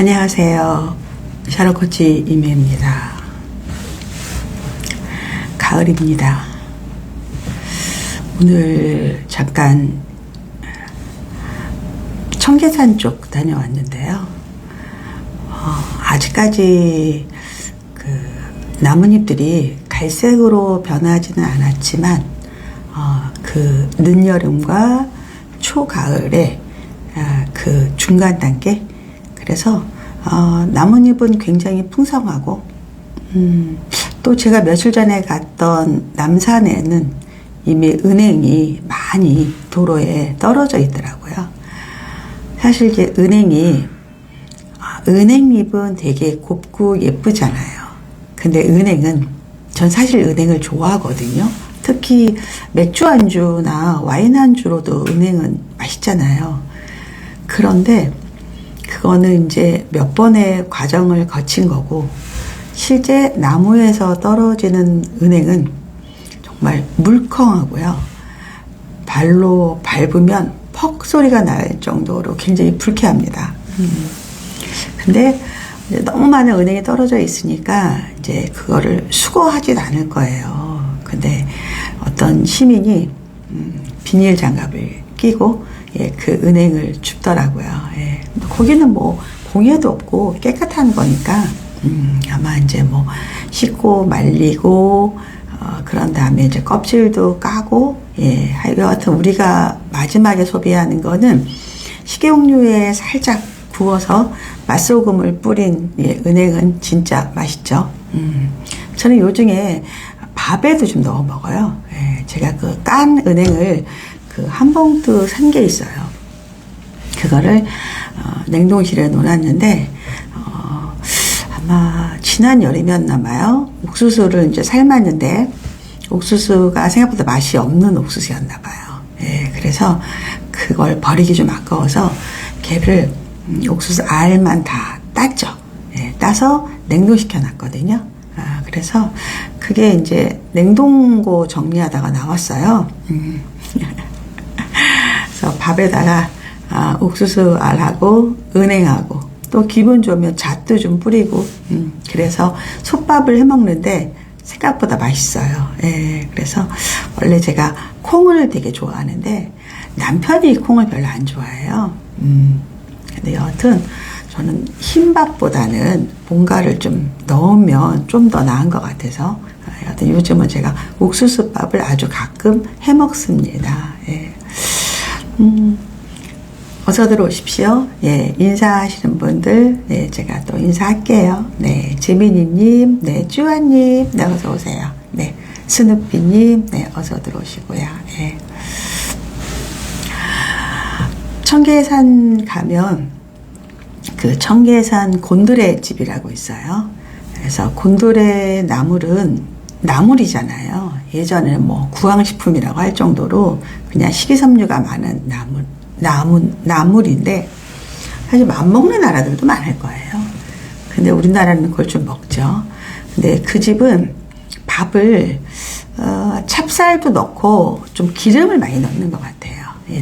안녕하세요. 샤롯코치 임혜입니다. 가을입니다. 오늘 잠깐 청계산 쪽 다녀왔는데요. 아직까지 나뭇잎들이 갈색으로 변하지는 않았지만 그 늦여름과 초가을의 그 중간 단계, 그래서 나뭇잎은 굉장히 풍성하고 또 제가 며칠 전에 갔던 남산에는 이미 은행이 많이 도로에 떨어져 있더라고요. 사실 이제 은행잎은 되게 곱고 예쁘잖아요. 근데 전 사실 은행을 좋아하거든요. 특히 맥주 안주나 와인 안주로도 은행은 맛있잖아요. 그런데 그거는 이제 몇 번의 과정을 거친 거고, 실제 나무에서 떨어지는 은행은 정말 물컹하고요. 발로 밟으면 퍽 소리가 날 정도로 굉장히 불쾌합니다. 근데 이제 너무 많은 은행이 떨어져 있으니까 이제 그거를 수거하진 않을 거예요. 근데 어떤 시민이 비닐 장갑을 끼고 그 은행을 줍더라고요. 거기는 뭐 공해도 없고 깨끗한 거니까 아마 이제 뭐 씻고 말리고 그런 다음에 이제 껍질도 까고, 여하튼 우리가 마지막에 소비하는 거는 식용유에 살짝 구워서 맛소금을 뿌린 은행은 진짜 맛있죠. 저는 요즘에 밥에도 좀 넣어 먹어요. 제가 그 깐 은행을 한 봉투 산 게 있어요. 그거를 냉동실에 놓았는데 아마 지난 여름이었나 봐요. 옥수수를 이제 삶았는데 옥수수가 생각보다 맛이 없는 옥수수였나 봐요. 그래서 그걸 버리기 좀 아까워서 걔를 옥수수 알만 다 땄죠. 따서 냉동시켜 놨거든요. 그래서 그게 이제 냉동고 정리하다가 나왔어요. 그래서 밥에다가 옥수수 알하고 은행하고 또 기분 좋으면 잣도 좀 뿌리고, 그래서 솥밥을 해 먹는데 생각보다 맛있어요. 그래서 원래 제가 콩을 되게 좋아하는데 남편이 콩을 별로 안 좋아해요. 근데 여하튼 저는 흰밥보다는 뭔가를 좀 넣으면 좀 더 나은 것 같아서 여하튼 요즘은 제가 옥수수밥을 아주 가끔 해 먹습니다. 어서 들어오십시오. 인사하시는 분들, 제가 또 인사할게요. 재민이님, 쭈아님, 어서 오세요. 스누피님, 어서 들어오시고요. 청계산 가면 그 청계산 곤드레 집이라고 있어요. 그래서 곤드레 나물이잖아요. 예전에는 뭐 구황식품이라고 할 정도로 그냥 식이섬유가 많은 나물인데 사실 안 먹는 나라들도 많을 거예요. 근데 우리나라는 그걸 좀 먹죠. 근데 그 집은 밥을 찹쌀도 넣고 좀 기름을 많이 넣는 것 같아요.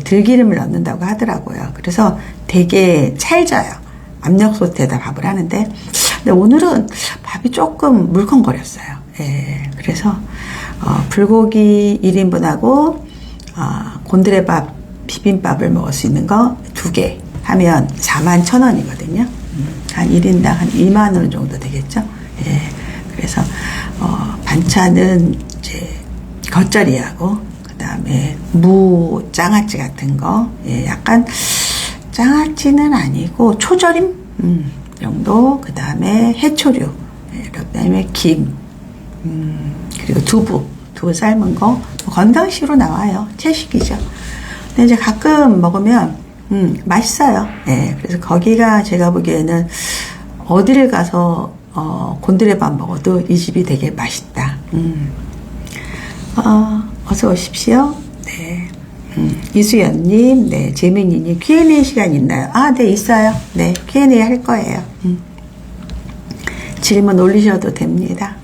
들기름을 넣는다고 하더라고요. 그래서 되게 찰져요. 압력솥에다 밥을 하는데, 근데 오늘은 밥이 조금 물컹거렸어요. 그래서 불고기 1인분하고 곤드레밥 비빔밥을 먹을 수 있는 거 2개 하면 41,000원이거든요. 한 1인당 한 2만 원 정도 되겠죠. 그래서 반찬은 이제 겉절이하고 그 다음에 무 장아찌 같은 거, 약간 장아찌는 아니고 초절임 정도, 그 다음에 해초류, 그 다음에 김, 그리고 두부 삶은 거, 건강식으로 나와요. 채식이죠. 근데 이제 가끔 먹으면 맛있어요. 그래서 거기가 제가 보기에는 어디를 가서 곤드레밥 먹어도 이 집이 되게 맛있다. 어서 오십시오. 이수연님, 재민이님, Q&A 시간 있나요? 네, 있어요. Q&A 할 거예요. 질문 올리셔도 됩니다.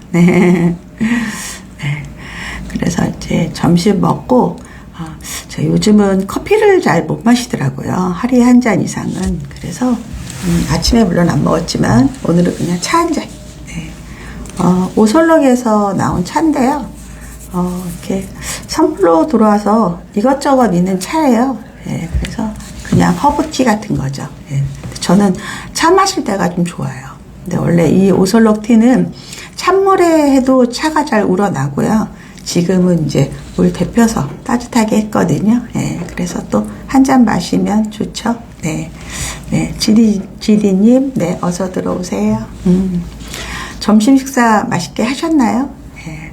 그래서 이제 점심 먹고, 저 요즘은 커피를 잘 못 마시더라고요. 하루에 한 잔 이상은. 그래서 아침에 물론 안 먹었지만 오늘은 그냥 차 한 잔. 네. 오설록에서 나온 차인데요. 이렇게 선물로 들어와서 이것저것 있는 차예요. 네. 그래서 그냥 허브티 같은 거죠. 네. 저는 차 마실 때가 좀 좋아요. 근데 원래 이 오설록 티는 찬물에 해도 차가 잘 우러나고요. 지금은 이제 물 데펴서 따뜻하게 했거든요. 네, 그래서 또 한 잔 마시면 좋죠. 네, 네, 지디님, 네, 어서 들어오세요. 점심 식사 맛있게 하셨나요? 네,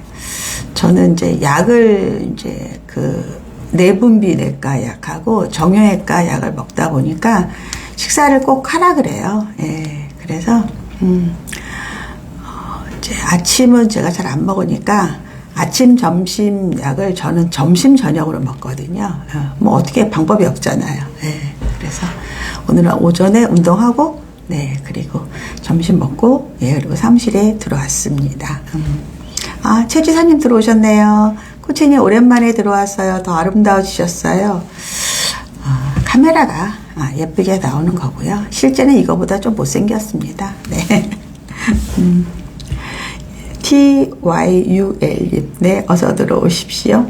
저는 이제 약을 이제 그 내분비 내과 약하고 정형외과 약을 먹다 보니까 식사를 꼭 하라 그래요. 네, 그래서 이제 아침은 제가 잘 안 먹으니까 아침, 점심 약을 저는 점심, 저녁으로 먹거든요. 뭐 어떻게 방법이 없잖아요. 네, 그래서 오늘은 오전에 운동하고, 네, 그리고 점심 먹고, 예, 그리고 사무실에 들어왔습니다. 최 지사님 들어오셨네요. 코치님 오랜만에 들어왔어요. 더 아름다워지셨어요. 카메라가 예쁘게 나오는 거고요. 실제는 이거보다 좀 못생겼습니다. 네. TYUL님, 네, 어서 들어오십시오.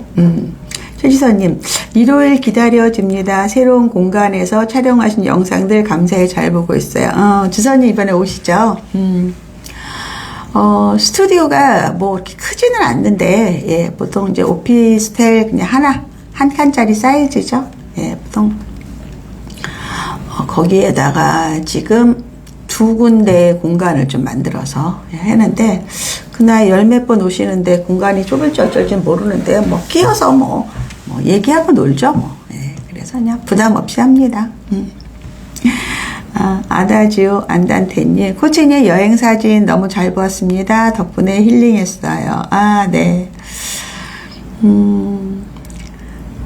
최지선님, 일요일 기다려집니다. 새로운 공간에서 촬영하신 영상들 감사히 잘 보고 있어요. 지선님 이번에 오시죠? 스튜디오가 뭐 이렇게 크지는 않는데, 예, 보통 이제 오피스텔 그냥 한 칸짜리 사이즈죠. 예, 보통, 거기에다가 지금 2군데 공간을 좀 만들어서 했는데, 그날 열 몇 번 오시는데 공간이 좁을지 어쩔지 모르는데, 뭐, 끼어서 뭐 얘기하고 놀죠, 뭐. 예, 그래서 그냥 부담 없이 합니다. 아다지오 안단테님, 코치님 여행 사진 너무 잘 보았습니다. 덕분에 힐링했어요. 네.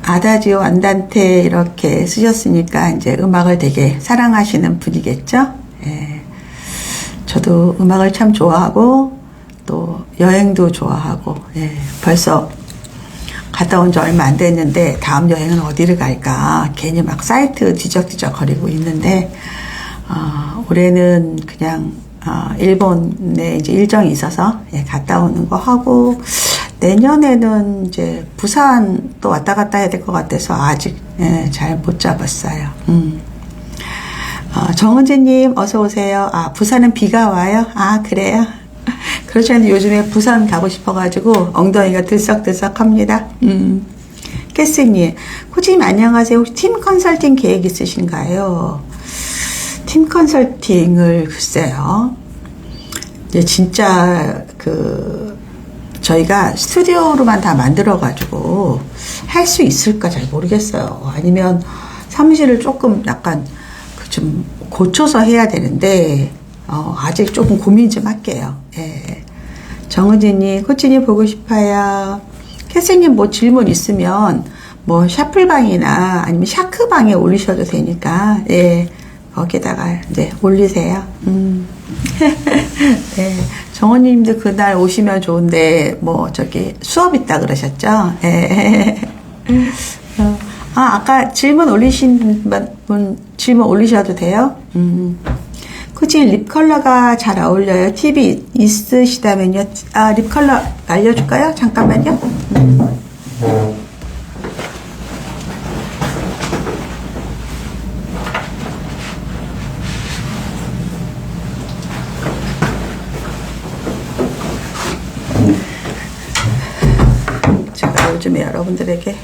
아다지오 안단테 이렇게 쓰셨으니까 이제 음악을 되게 사랑하시는 분이겠죠? 예. 저도 음악을 참 좋아하고 또 여행도 좋아하고, 예. 벌써 갔다 온 지 얼마 안 됐는데 다음 여행은 어디를 갈까 괜히 막 사이트 뒤적뒤적 거리고 있는데, 올해는 그냥 일본에 이제 일정이 있어서, 예, 갔다 오는 거 하고, 내년에는 이제 부산 또 왔다 갔다 해야 될 것 같아서 아직, 예, 잘 못 잡았어요. 정은지님 어서 오세요. 부산은 비가 와요? 그래요? 그렇지 않은데 요즘에 부산 가고 싶어가지고 엉덩이가 들썩들썩합니다. 캐스님, 코치님 안녕하세요. 혹시 팀 컨설팅 계획 있으신가요? 팀 컨설팅을 글쎄요. 이제 진짜 저희가 스튜디오로만 다 만들어가지고 할 수 있을까 잘 모르겠어요. 아니면 사무실을 조금 약간 좀 고쳐서 해야 되는데, 아직 조금 고민 좀 할게요. 예. 정은지님, 코치님 보고 싶어요. 캐스님 뭐 질문 있으면 뭐 샤플방이나 아니면 샤크방에 올리셔도 되니까, 예. 거기다가 이제 올리세요. 네. 정원님도 그날 오시면 좋은데, 뭐, 수업 있다 그러셨죠? 예. 아까 질문 올리신 분 질문 올리셔도 돼요? 코치 립 컬러가 잘 어울려요. 팁이 있으시다면요. 립 컬러 알려줄까요? 잠깐만요. 제가 요즘에 여러분들에게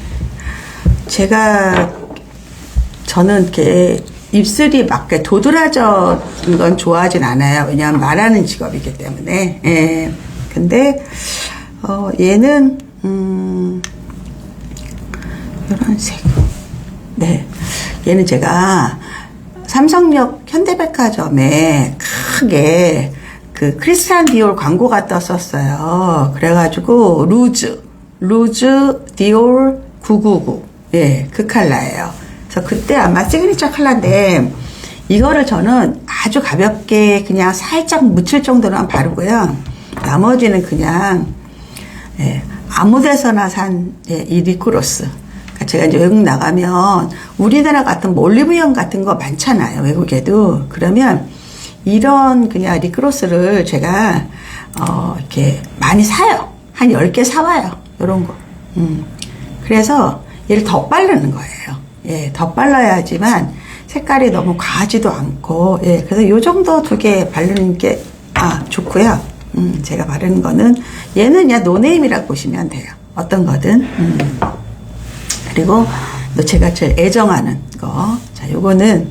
저는 이렇게 입술이 막 도드라져는 건 좋아하진 않아요. 왜냐하면 말하는 직업이기 때문에. 예. 근데 얘는 이런 색. 네. 얘는 제가 삼성역 현대백화점에 크게 크리스찬 디올 광고가 떴었어요. 그래가지고 루즈 디올 999. 예, 그 컬러예요. 그래서 그때 아마 시그니처 컬러인데, 이거를 저는 아주 가볍게 그냥 살짝 묻힐 정도로만 바르고요. 나머지는 그냥, 예, 아무 데서나 산, 예, 이 립그로스. 그러니까 제가 이제 외국 나가면 우리나라 같은 뭐 올리브영 같은 거 많잖아요. 외국에도. 그러면 이런 그냥 립글로스를 제가 이렇게 많이 사요. 한 10개 사와요. 요런 거. 그래서 얘를 더 바르는 거예요. 예, 더 발라야지만 색깔이 너무 과하지도 않고, 예, 그래서 요 정도 2개 바르는 게, 좋고요. 제가 바르는 거는, 얘는 그냥 노네임이라고 보시면 돼요. 어떤 거든. 그리고 또 제가 제일 애정하는 거. 자, 요거는,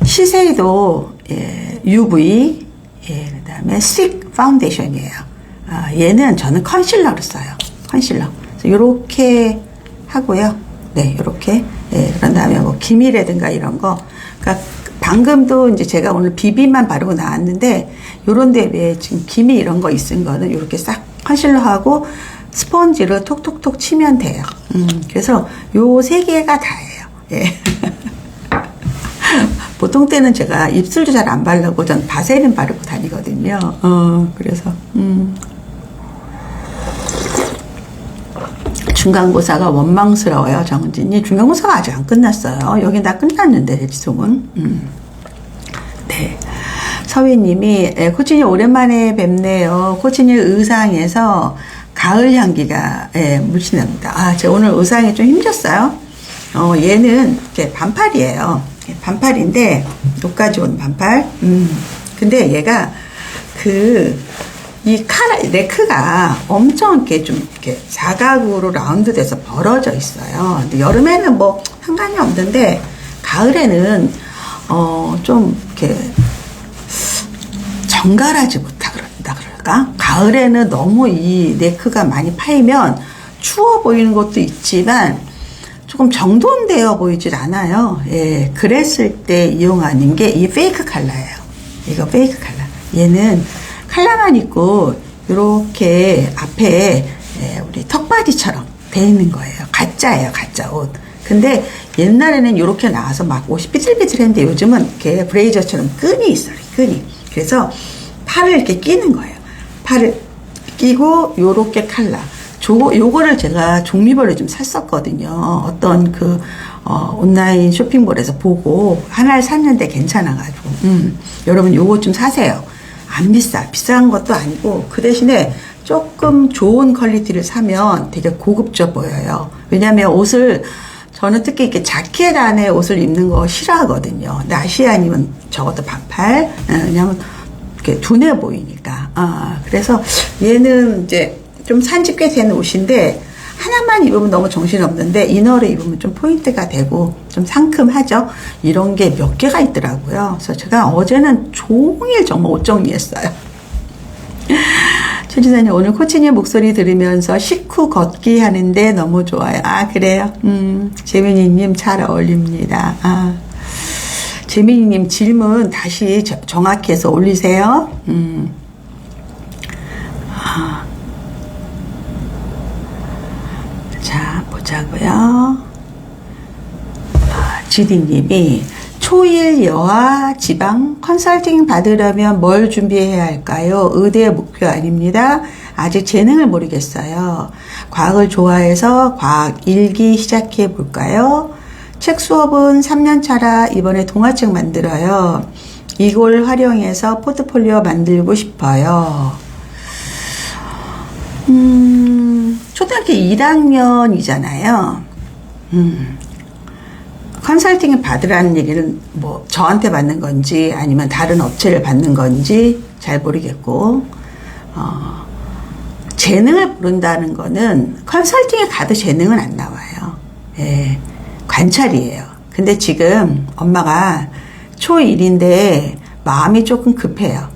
시세이도, 예, UV, 예, 그 다음에 스틱 파운데이션이에요. 얘는 저는 컨실러로 써요. 컨실러. 요렇게 하고요. 네, 요렇게. 예, 그런 다음에 뭐, 기미라든가 이런 거. 그러니까 방금도 이제 제가 오늘 비비만 바르고 나왔는데, 요런 데 왜 지금 기미 이런 거 있은 거는 요렇게 싹 컨실러 하고, 스펀지로 톡톡톡 치면 돼요. 그래서 요 3개가 다예요. 예. 보통 때는 제가 입술도 잘 안 바르고 전 바세린 바르고 다니거든요. 그래서, 중간고사가 원망스러워요, 정은진이. 중간고사가 아직 안 끝났어요. 여긴 다 끝났는데, 지송은. 네. 서희님이, 코치님 오랜만에 뵙네요. 코치님 의상에서 가을 향기가, 물씬합니다. 제가 오늘 의상이 좀 힘줬어요. 얘는 이렇게 반팔이에요. 반팔인데, 여기까지 온 반팔. 근데 얘가, 이 네크가 엄청 이렇게 좀 이렇게 사각으로 라운드 돼서 벌어져 있어요. 근데 여름에는 뭐 상관이 없는데, 가을에는, 좀 이렇게, 정갈하지 못하다 그럴까? 가을에는 너무 이 네크가 많이 파이면 추워 보이는 것도 있지만, 조금 정돈되어 보이질 않아요. 예, 그랬을 때 이용하는 게 이 페이크 컬러예요. 이거 페이크 컬러. 얘는 컬러만 있고 이렇게 앞에 우리 턱바지처럼 돼 있는 거예요. 가짜예요, 가짜 옷. 근데 옛날에는 이렇게 나와서 막 옷이 삐질삐질했는데 요즘은 이렇게 브레이저처럼 끈이 있어요. 끈이. 그래서 팔을 이렇게 끼는 거예요. 팔을 끼고 요렇게 컬러. 요거를 제가 종류별로 좀 샀었거든요. 어떤 온라인 쇼핑몰에서 보고 하나를 샀는데 괜찮아가지고. 여러분 요거 좀 사세요. 안 비싸. 비싼 것도 아니고 그 대신에 조금 좋은 퀄리티를 사면 되게 고급져 보여요. 왜냐면 옷을 저는 특히 이렇게 자켓 안에 옷을 입는 거 싫어하거든요. 나시 아니면 적어도 반팔. 왜냐면 이렇게 둔해 보이니까. 그래서 얘는 이제 좀 산지 꽤 된 옷인데 하나만 입으면 너무 정신없는데 이너를 입으면 좀 포인트가 되고 좀 상큼하죠. 이런 게 몇 개가 있더라고요. 그래서 제가 어제는 종일 정말 옷 정리했어요. 최지사님 오늘 코치님 목소리 들으면서 식후 걷기 하는데 너무 좋아요. 그래요? 재민이님 잘 어울립니다. 재민이님 질문 다시 정확히 해서 올리세요. 자, 보자고요. 지디님이 초일 여아 지방 컨설팅 받으려면 뭘 준비해야 할까요? 의대 목표 아닙니다. 아직 재능을 모르겠어요. 과학을 좋아해서 과학 일기 시작해 볼까요? 책 수업은 3년 차라 이번에 동화책 만들어요. 이걸 활용해서 포트폴리오 만들고 싶어요. 초등학교 1학년이잖아요. 컨설팅을 받으라는 얘기는 뭐 저한테 받는 건지 아니면 다른 업체를 받는 건지 잘 모르겠고, 재능을 모른다는 거는 컨설팅에 가도 재능은 안 나와요. 예, 관찰이에요. 근데 지금 엄마가 초1인데 마음이 조금 급해요.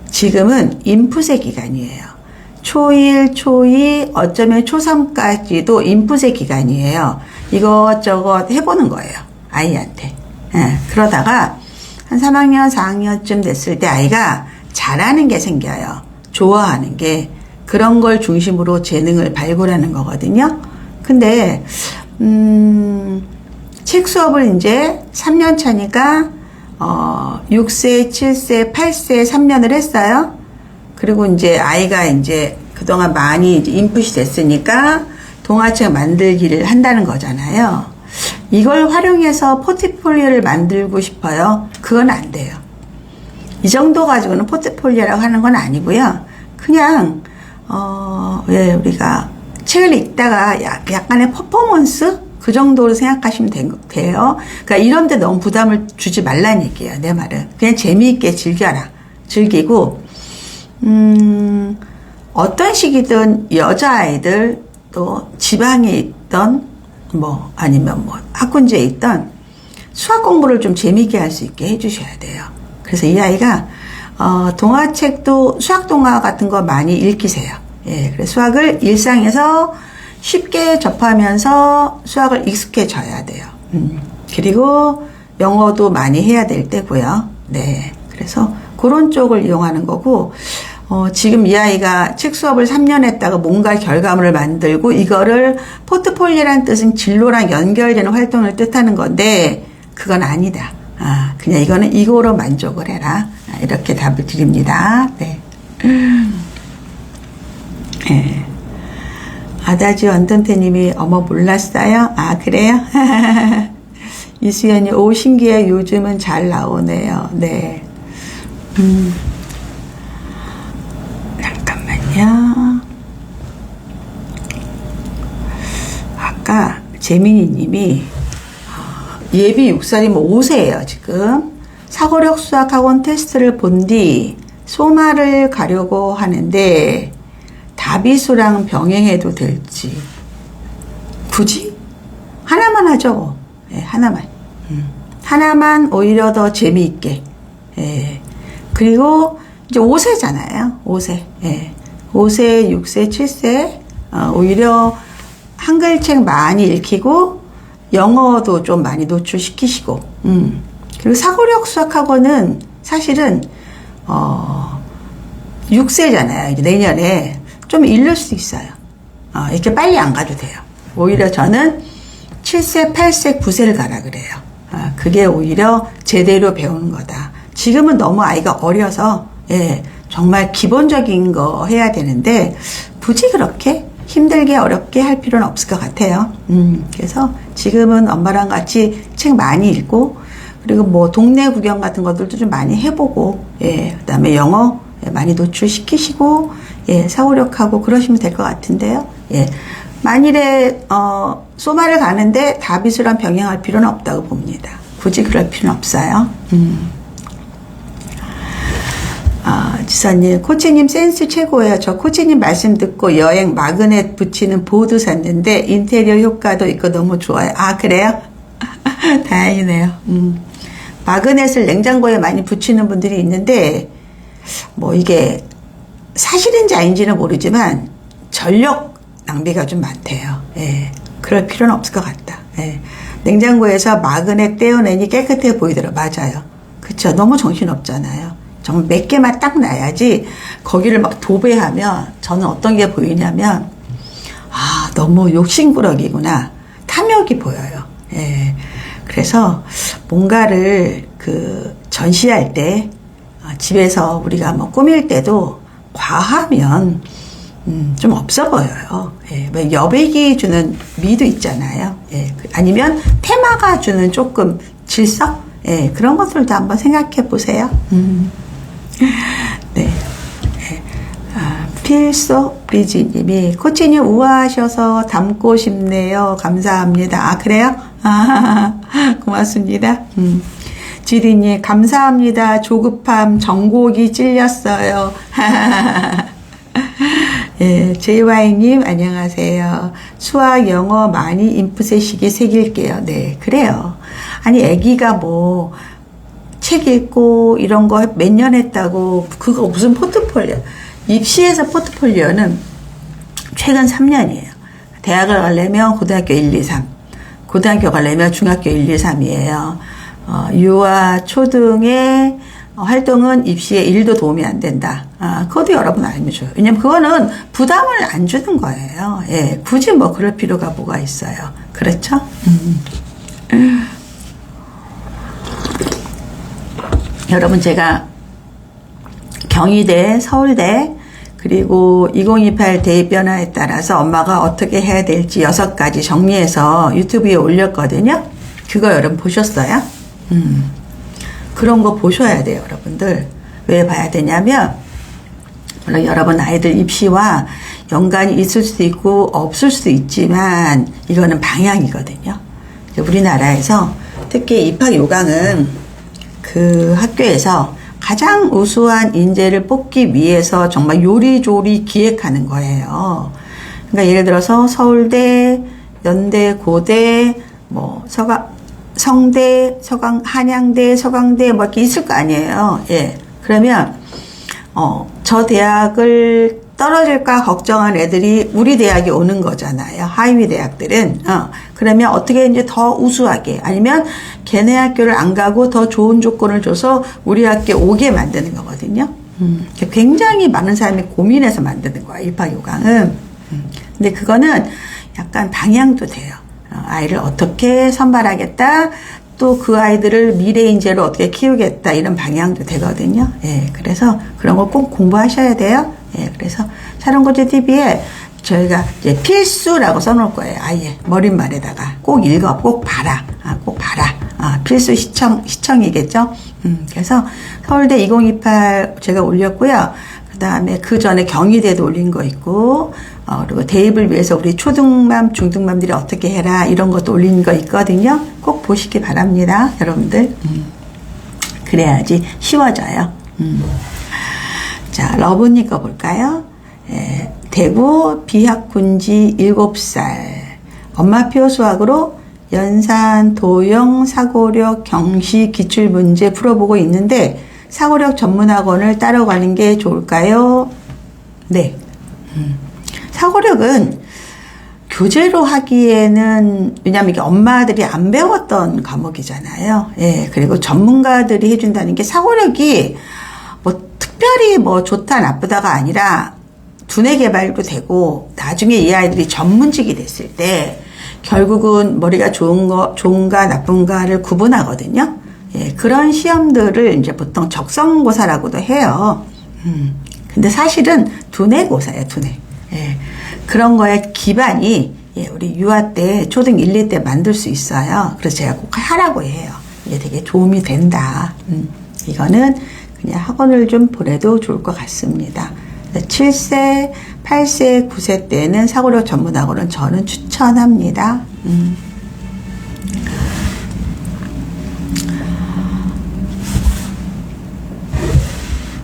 지금은 인풋의 기간이에요. 초1, 초2, 어쩌면 초3까지도 인풋의 기간이에요. 이것저것 해보는 거예요. 아이한테. 예, 그러다가 한 3학년, 4학년쯤 됐을 때 아이가 잘하는 게 생겨요. 좋아하는 게. 그런 걸 중심으로 재능을 발굴하는 거거든요. 근데, 책 수업을 이제 3년 차니까, 6세, 7세, 8세 3년을 했어요. 그리고 이제 아이가 이제 그동안 많이 이제 인풋이 됐으니까 동화책 만들기를 한다는 거잖아요. 이걸 활용해서 포트폴리오를 만들고 싶어요. 그건 안 돼요. 이 정도 가지고는 포트폴리오라고 하는 건 아니고요. 그냥 왜 우리가 책을 읽다가 약간의 퍼포먼스 그 정도로 생각하시면 돼요. 그러니까 이런 데 너무 부담을 주지 말라는 얘기예요. 내 말은 그냥 재미있게 즐기고 어떤 식이든 여자아이들 또 지방에 있던 뭐 아니면 뭐 학군지에 있던 수학 공부를 좀 재미있게 할 수 있게 해주셔야 돼요. 그래서 이 아이가 동화책도 수학 동화 같은 거 많이 읽히세요. 예, 그래서 수학을 일상에서 쉽게 접하면서 수학을 익숙해져야 돼요. 그리고 영어도 많이 해야 될 때고요. 네, 그래서 그런 쪽을 이용하는 거고 지금 이 아이가 책 수업을 3년 했다가 뭔가 결과물을 만들고 이거를 포트폴리오라는 뜻은 진로랑 연결되는 활동을 뜻하는 건데 그건 아니다. 그냥 이거는 이거로 만족을 해라. 이렇게 답을 드립니다. 네. 네. 아다지 원던태님이 어머 몰랐어요? 아 그래요? 이수연이 오 신기해 요즘은 잘 나오네요. 네. 잠깐만요. 아까 재민이님이 예비 6살이면 5세예요 지금. 사고력 수학학원 테스트를 본 뒤 소마를 가려고 하는데 다비수랑 병행해도 될지. 굳이? 하나만 하죠. 네, 하나만. 하나만 오히려 더 재미있게. 예. 그리고 이제 5세잖아요. 5세. 예. 5세, 6세, 7세. 오히려 한글책 많이 읽히고 영어도 좀 많이 노출시키시고. 그리고 사고력 수학학원은 사실은 6세잖아요. 이제 내년에 좀 잃을 수 있어요. 이렇게 빨리 안 가도 돼요. 오히려 저는 7세, 8세, 9세를 가라 그래요. 그게 오히려 제대로 배우는 거다. 지금은 너무 아이가 어려서 예, 정말 기본적인 거 해야 되는데 굳이 그렇게 힘들게 어렵게 할 필요는 없을 것 같아요. 그래서 지금은 엄마랑 같이 책 많이 읽고 그리고 뭐 동네 구경 같은 것들도 좀 많이 해보고 예, 그다음에 영어 많이 노출시키시고 예, 사고력하고 그러시면 될 것 같은데요. 예, 만일에 소마를 가는데 다비수랑 병행할 필요는 없다고 봅니다. 굳이 그럴 필요는 없어요. 지사님, 코치님 센스 최고예요. 저 코치님 말씀 듣고 여행 마그넷 붙이는 보드 샀는데 인테리어 효과도 있고 너무 좋아요. 아 그래요? 다행이네요. 마그넷을 냉장고에 많이 붙이는 분들이 있는데 뭐 이게 사실인지 아닌지는 모르지만 전력 낭비가 좀 많대요. 예, 그럴 필요는 없을 것 같다. 예, 냉장고에서 마그넷 떼어내니 깨끗해 보이더라. 맞아요. 그쵸? 너무 정신없잖아요. 정말 몇 개만 딱 놔야지 거기를 막 도배하면 저는 어떤 게 보이냐면 너무 욕심꾸러기구나. 탐욕이 보여요. 예, 그래서 뭔가를 전시할 때 집에서 우리가 뭐 꾸밀 때도 과하면 좀 없어 보여요. 예, 뭐 여백이 주는 미도 있잖아요. 예, 아니면 테마가 주는 조금 질서? 예, 그런 것들도 한번 생각해 보세요. 네. 필소 리지님이 코치님 우아하셔서 닮고 싶네요. 감사합니다. 아 그래요? 고맙습니다. 지리님 감사합니다. 조급함 정곡이 찔렸어요. 예, JY님 안녕하세요. 수학 영어 많이 인풋의 새길게요. 네 그래요. 아니 애기가 뭐 책 읽고 이런 거 몇 년 했다고 그거 무슨 포트폴리오. 입시에서 포트폴리오는 최근 3년이에요. 대학을 가려면 고등학교 1, 2, 3. 고등학교 가려면 중학교 1, 2, 3이에요. 유아, 초등의 활동은 입시에 1도 도움이 안 된다. 그것도 여러분 알면 좋아요. 왜냐면 그거는 부담을 안 주는 거예요. 예, 굳이 뭐 그럴 필요가 뭐가 있어요. 그렇죠? 여러분 제가 경희대, 서울대, 그리고 2028 대입 변화에 따라서 엄마가 어떻게 해야 될지 6가지 정리해서 유튜브에 올렸거든요. 그거 여러분 보셨어요? 그런 거 보셔야 돼요, 여러분들. 왜 봐야 되냐면, 물론 여러분 아이들 입시와 연관이 있을 수도 있고 없을 수도 있지만 이거는 방향이거든요. 우리나라에서 특히 입학 요강은 그 학교에서 가장 우수한 인재를 뽑기 위해서 정말 요리조리 기획하는 거예요. 그러니까 예를 들어서 서울대, 연대, 고대, 뭐 성대, 한양대, 서강대 뭐 이렇게 있을 거 아니에요. 예. 그러면 저 대학을 떨어질까 걱정한 애들이 우리 대학에 오는 거잖아요. 하위 대학들은. 그러면 어떻게 이제 더 우수하게 아니면 걔네 학교를 안 가고 더 좋은 조건을 줘서 우리 학교에 오게 만드는 거거든요. 굉장히 많은 사람이 고민해서 만드는 거야, 입학요강은. 근데 그거는 약간 방향도 돼요. 아이를 어떻게 선발하겠다. 또 그 아이들을 미래 인재로 어떻게 키우겠다. 이런 방향도 되거든요. 예, 그래서 그런 거 꼭 공부하셔야 돼요. 예, 그래서 사랑고지 TV에 저희가 이제 필수라고 써놓을 거예요. 아예 머릿말에다가 꼭 읽어, 꼭 봐라, 꼭 봐라. 필수 시청이겠죠. 그래서 서울대 2028 제가 올렸고요. 그 다음에 그 전에 경희대도 올린 거 있고, 그리고 대입을 위해서 우리 초등맘, 중등맘들이 어떻게 해라 이런 것도 올린 거 있거든요. 꼭 보시기 바랍니다, 여러분들. 그래야지 쉬워져요. 자, 러브님 거 볼까요? 예, 대구 비학군지 7살 엄마표 수학으로 연산, 도형, 사고력, 경시, 기출문제 풀어보고 있는데 사고력 전문학원을 따로 가는 게 좋을까요? 네. 사고력은 교재로 하기에는 왜냐하면 이게 엄마들이 안 배웠던 과목이잖아요. 예, 그리고 전문가들이 해준다는 게 사고력이 뭐 특별히 뭐 좋다 나쁘다가 아니라 두뇌 개발도 되고 나중에 이 아이들이 전문직이 됐을 때 결국은 머리가 좋은가 나쁜가를 구분하거든요. 예, 그런 시험들을 이제 보통 적성고사라고도 해요. 근데 사실은 두뇌고사예요, 두뇌. 예, 그런 거에 기반이 예, 우리 유아 때 초등 1, 2 때 만들 수 있어요. 그래서 제가 꼭 하라고 해요. 이게 되게 도움이 된다. 이거는 그냥 학원을 좀 보내도 좋을 것 같습니다. 7세, 8세, 9세 때는 사고력 전문학원은 저는 추천합니다.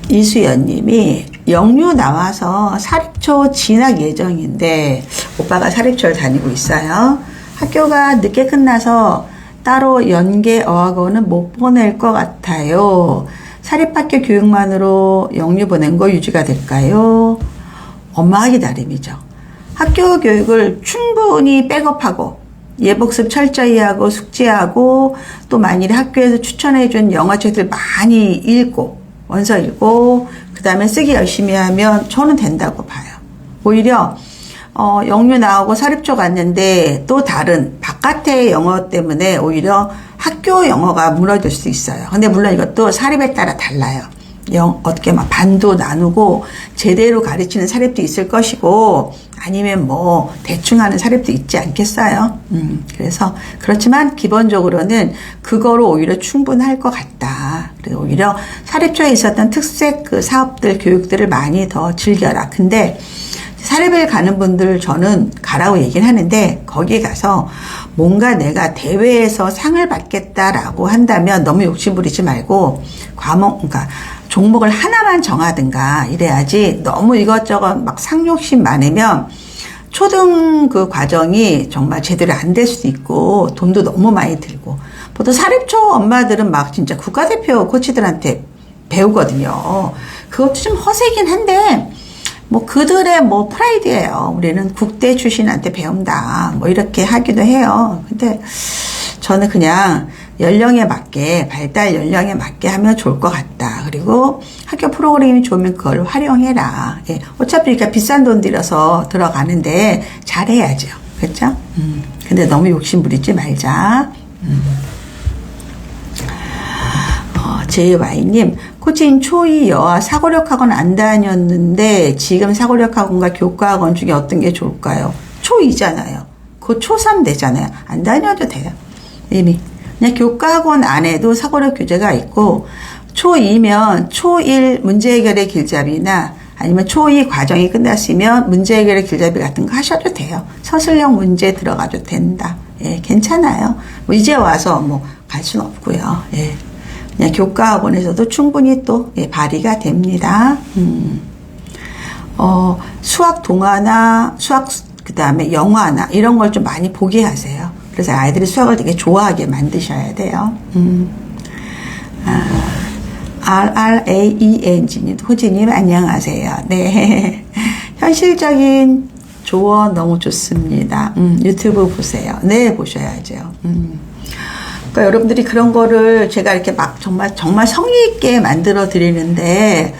이수연 님이 영유 나와서 사립초 진학 예정인데 오빠가 사립초를 다니고 있어요. 학교가 늦게 끝나서 따로 연계 어학원은 못 보낼 것 같아요. 사립학교 교육만으로 영유 보낸 거 유지가 될까요? 엄마 하기 나름이죠. 학교 교육을 충분히 백업하고 예복습 철저히 하고 숙제하고 또 만일에 학교에서 추천해준 영어책들 많이 읽고 원서 읽고 그 다음에 쓰기 열심히 하면 저는 된다고 봐요. 오히려 영유 나오고 사립초 갔는데 또 다른 바깥의 영어 때문에 오히려 학교 영어가 무너질 수 있어요. 근데 물론 이것도 사립에 따라 달라요. 어떻게 막 반도 나누고 제대로 가르치는 사립도 있을 것이고 아니면 뭐 대충 하는 사립도 있지 않겠어요. 그래서 그렇지만 기본적으로는 그거로 오히려 충분할 것 같다. 그래서 오히려 사립초에 있었던 특색 그 사업들 교육들을 많이 더 즐겨라. 근데 사립을 가는 분들 저는 가라고 얘기를 하는데 거기 가서 뭔가 내가 대회에서 상을 받겠다라고 한다면 너무 욕심부리지 말고 그러니까 종목을 하나만 정하든가 이래야지 너무 이것저것 막 상욕심 많으면 초등 그 과정이 정말 제대로 안 될 수도 있고 돈도 너무 많이 들고 보통 사립초 엄마들은 막 진짜 국가대표 코치들한테 배우거든요. 그것도 좀 허세긴 한데 뭐 그들의 뭐 프라이드예요. 우리는 국대 출신한테 배운다. 뭐 이렇게 하기도 해요. 근데 저는 그냥 연령에 맞게 발달 연령에 맞게 하면 좋을 것 같다. 그리고 학교 프로그램이 좋으면 그걸 활용해라. 예. 어차피 그러니까 비싼 돈 들여서 들어가는데 잘해야죠. 그렇죠? 근데 너무 욕심 부리지 말자. JY님, 코치님 초2 여아 사고력학원 안 다녔는데 지금 사고력학원과 교과학원 중에 어떤 게 좋을까요? 초2잖아요. 그 초3 되잖아요. 안 다녀도 돼요. 이미. 그냥 교과학원 안에도 사고력 교재가 있고 초2면 초1 문제 해결의 길잡이나 아니면 초2 과정이 끝났으면 문제 해결의 길잡이 같은 거 하셔도 돼요. 서술형 문제 들어가도 된다. 예, 괜찮아요. 뭐 이제 와서 뭐 갈 수는 없고요. 예. 그냥 교과학원에서도 충분히 또 예, 발휘가 됩니다. 수학 동화나 수학 그다음에 영화나 이런 걸 좀 많이 보게 하세요. 그래서 아이들이 수학을 되게 좋아하게 만드셔야 돼요. RRAENG님, 호지님 안녕하세요. 네. 현실적인 조언 너무 좋습니다. 유튜브 보세요. 네, 보셔야죠. 그러니까 여러분들이 그런 거를 제가 이렇게 막 정말 성의 있게 만들어 드리는데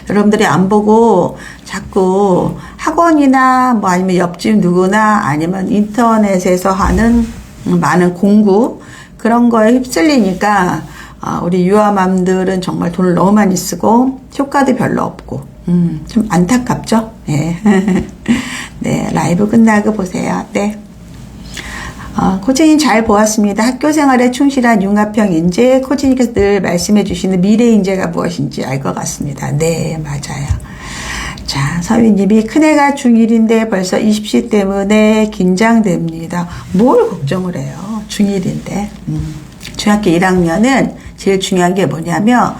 여러분들이 안 보고 자꾸 학원이나 뭐 아니면 옆집 누구나 아니면 인터넷에서 하는 많은 공부 그런 거에 휩쓸리니까 우리 유아맘들은 정말 돈을 너무 많이 쓰고 효과도 별로 없고 좀 안타깝죠? 네. 네, 라이브 끝나고 보세요. 네. 코치님 잘 보았습니다. 학교 생활에 충실한 융합형 인재, 코치님께서 늘 말씀해 주시는 미래 인재가 무엇인지 알 것 같습니다. 네, 맞아요. 자, 서윤님이 큰애가 중1인데 벌써 20시 때문에 긴장됩니다. 뭘 걱정을 해요? 중1인데. 중학교 1학년은 제일 중요한 게 뭐냐면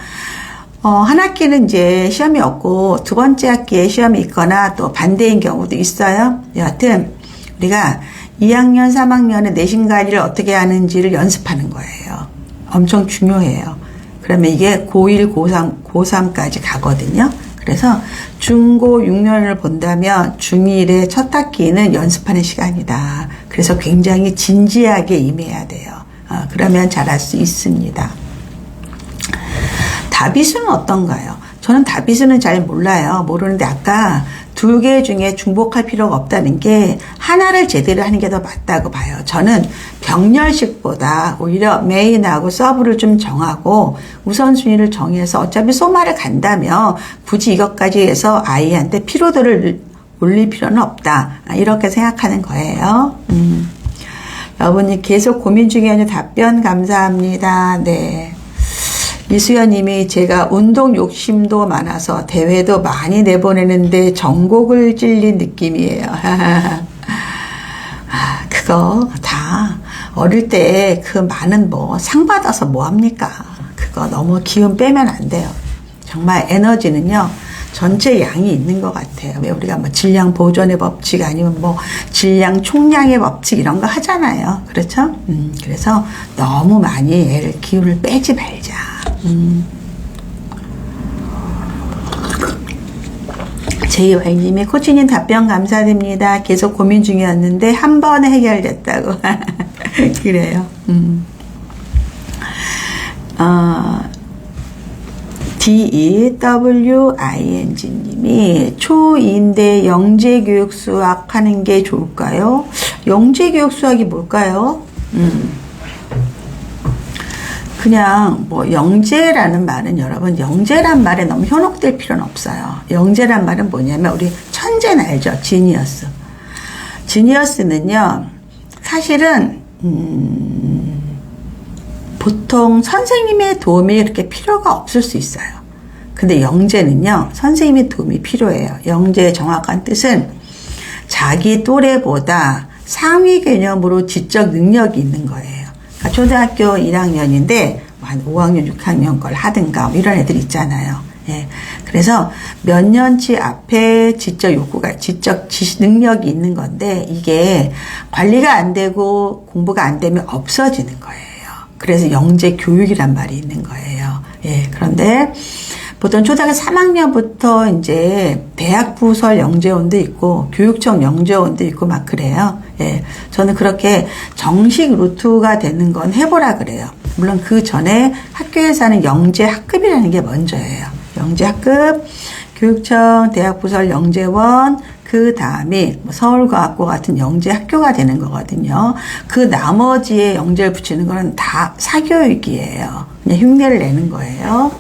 한 학기는 이제 시험이 없고 두 번째 학기에 시험이 있거나 또 반대인 경우도 있어요. 여하튼 우리가 2학년, 3학년의 내신 관리를 어떻게 하는지를 연습하는 거예요. 엄청 중요해요. 그러면 이게 고1, 고3까지 가거든요. 그래서 중고 6년을 본다면 중1의 첫 학기는 연습하는 시간이다. 그래서 굉장히 진지하게 임해야 돼요. 그러면 잘할 수 있습니다. 다비수는 어떤가요? 저는 다비수는 잘 몰라요. 모르는데 아까 두 개 중에 중복할 필요가 없다는 게 하나를 제대로 하는 게 더 맞다고 봐요. 저는 병렬식보다 오히려 메인하고 서브를 좀 정하고 우선순위를 정해서 어차피 소마를 간다면 굳이 이것까지 해서 아이한테 피로도를 올릴 필요는 없다. 이렇게 생각하는 거예요. 여러분이 계속 고민 중에 있는 답변 감사합니다. 네. 이수연님이 제가 운동 욕심도 많아서 대회도 많이 내보내는데 전곡을 찔린 느낌이에요. 그거 다 어릴 때 그 많은 뭐 상 받아서 뭐 합니까? 그거 너무 기운 빼면 안 돼요. 정말 에너지는요. 전체 양이 있는 것 같아요. 왜 우리가 뭐 질량 보존의 법칙 아니면 뭐 질량 총량의 법칙 이런 거 하잖아요. 그렇죠? 그래서 너무 많이 애를 기운을 빼지 말자. JY님이 코치님 답변 감사드립니다. 계속 고민 중이었는데 한 번에 해결됐다고. 그래요. DEWING님이 초2인데 영재교육 수학 하는 게 좋을까요? 영재교육 수학이 뭘까요? 그냥 뭐 영재라는 말은 여러분 영재란 말에 너무 현혹될 필요는 없어요. 영재란 말은 뭐냐면 우리 천재는 알죠? 지니어스. 지니어스는요. 사실은 보통 선생님의 도움이 그렇게 필요가 없을 수 있어요. 근데 영재는요. 선생님의 도움이 필요해요. 영재의 정확한 뜻은 자기 또래보다 상위 개념으로 지적 능력이 있는 거예요. 그러니까 초등학교 1학년인데 한 5학년, 6학년 걸 하든가 뭐 이런 애들 있잖아요. 예. 그래서 몇 년치 앞에 지적 욕구가, 지적 지식 능력이 있는 건데 이게 관리가 안 되고 공부가 안 되면 없어지는 거예요. 그래서 영재 교육이란 말이 있는 거예요. 예. 그런데 보통 초등학교 3학년부터 이제 대학 부설 영재원도 있고 교육청 영재원도 있고 막 그래요. 예. 저는 그렇게 정식 루트가 되는 건 해보라 그래요. 물론 그 전에 학교에서 하는 영재 학급이라는 게 먼저예요. 영재 학급, 교육청, 대학 부설 영재원, 그 그 다음에 뭐 서울과학고 같은 영재 학교가 되는 거거든요. 그 나머지에 영재를 붙이는 거는 다 사교육이에요. 그냥 흉내를 내는 거예요.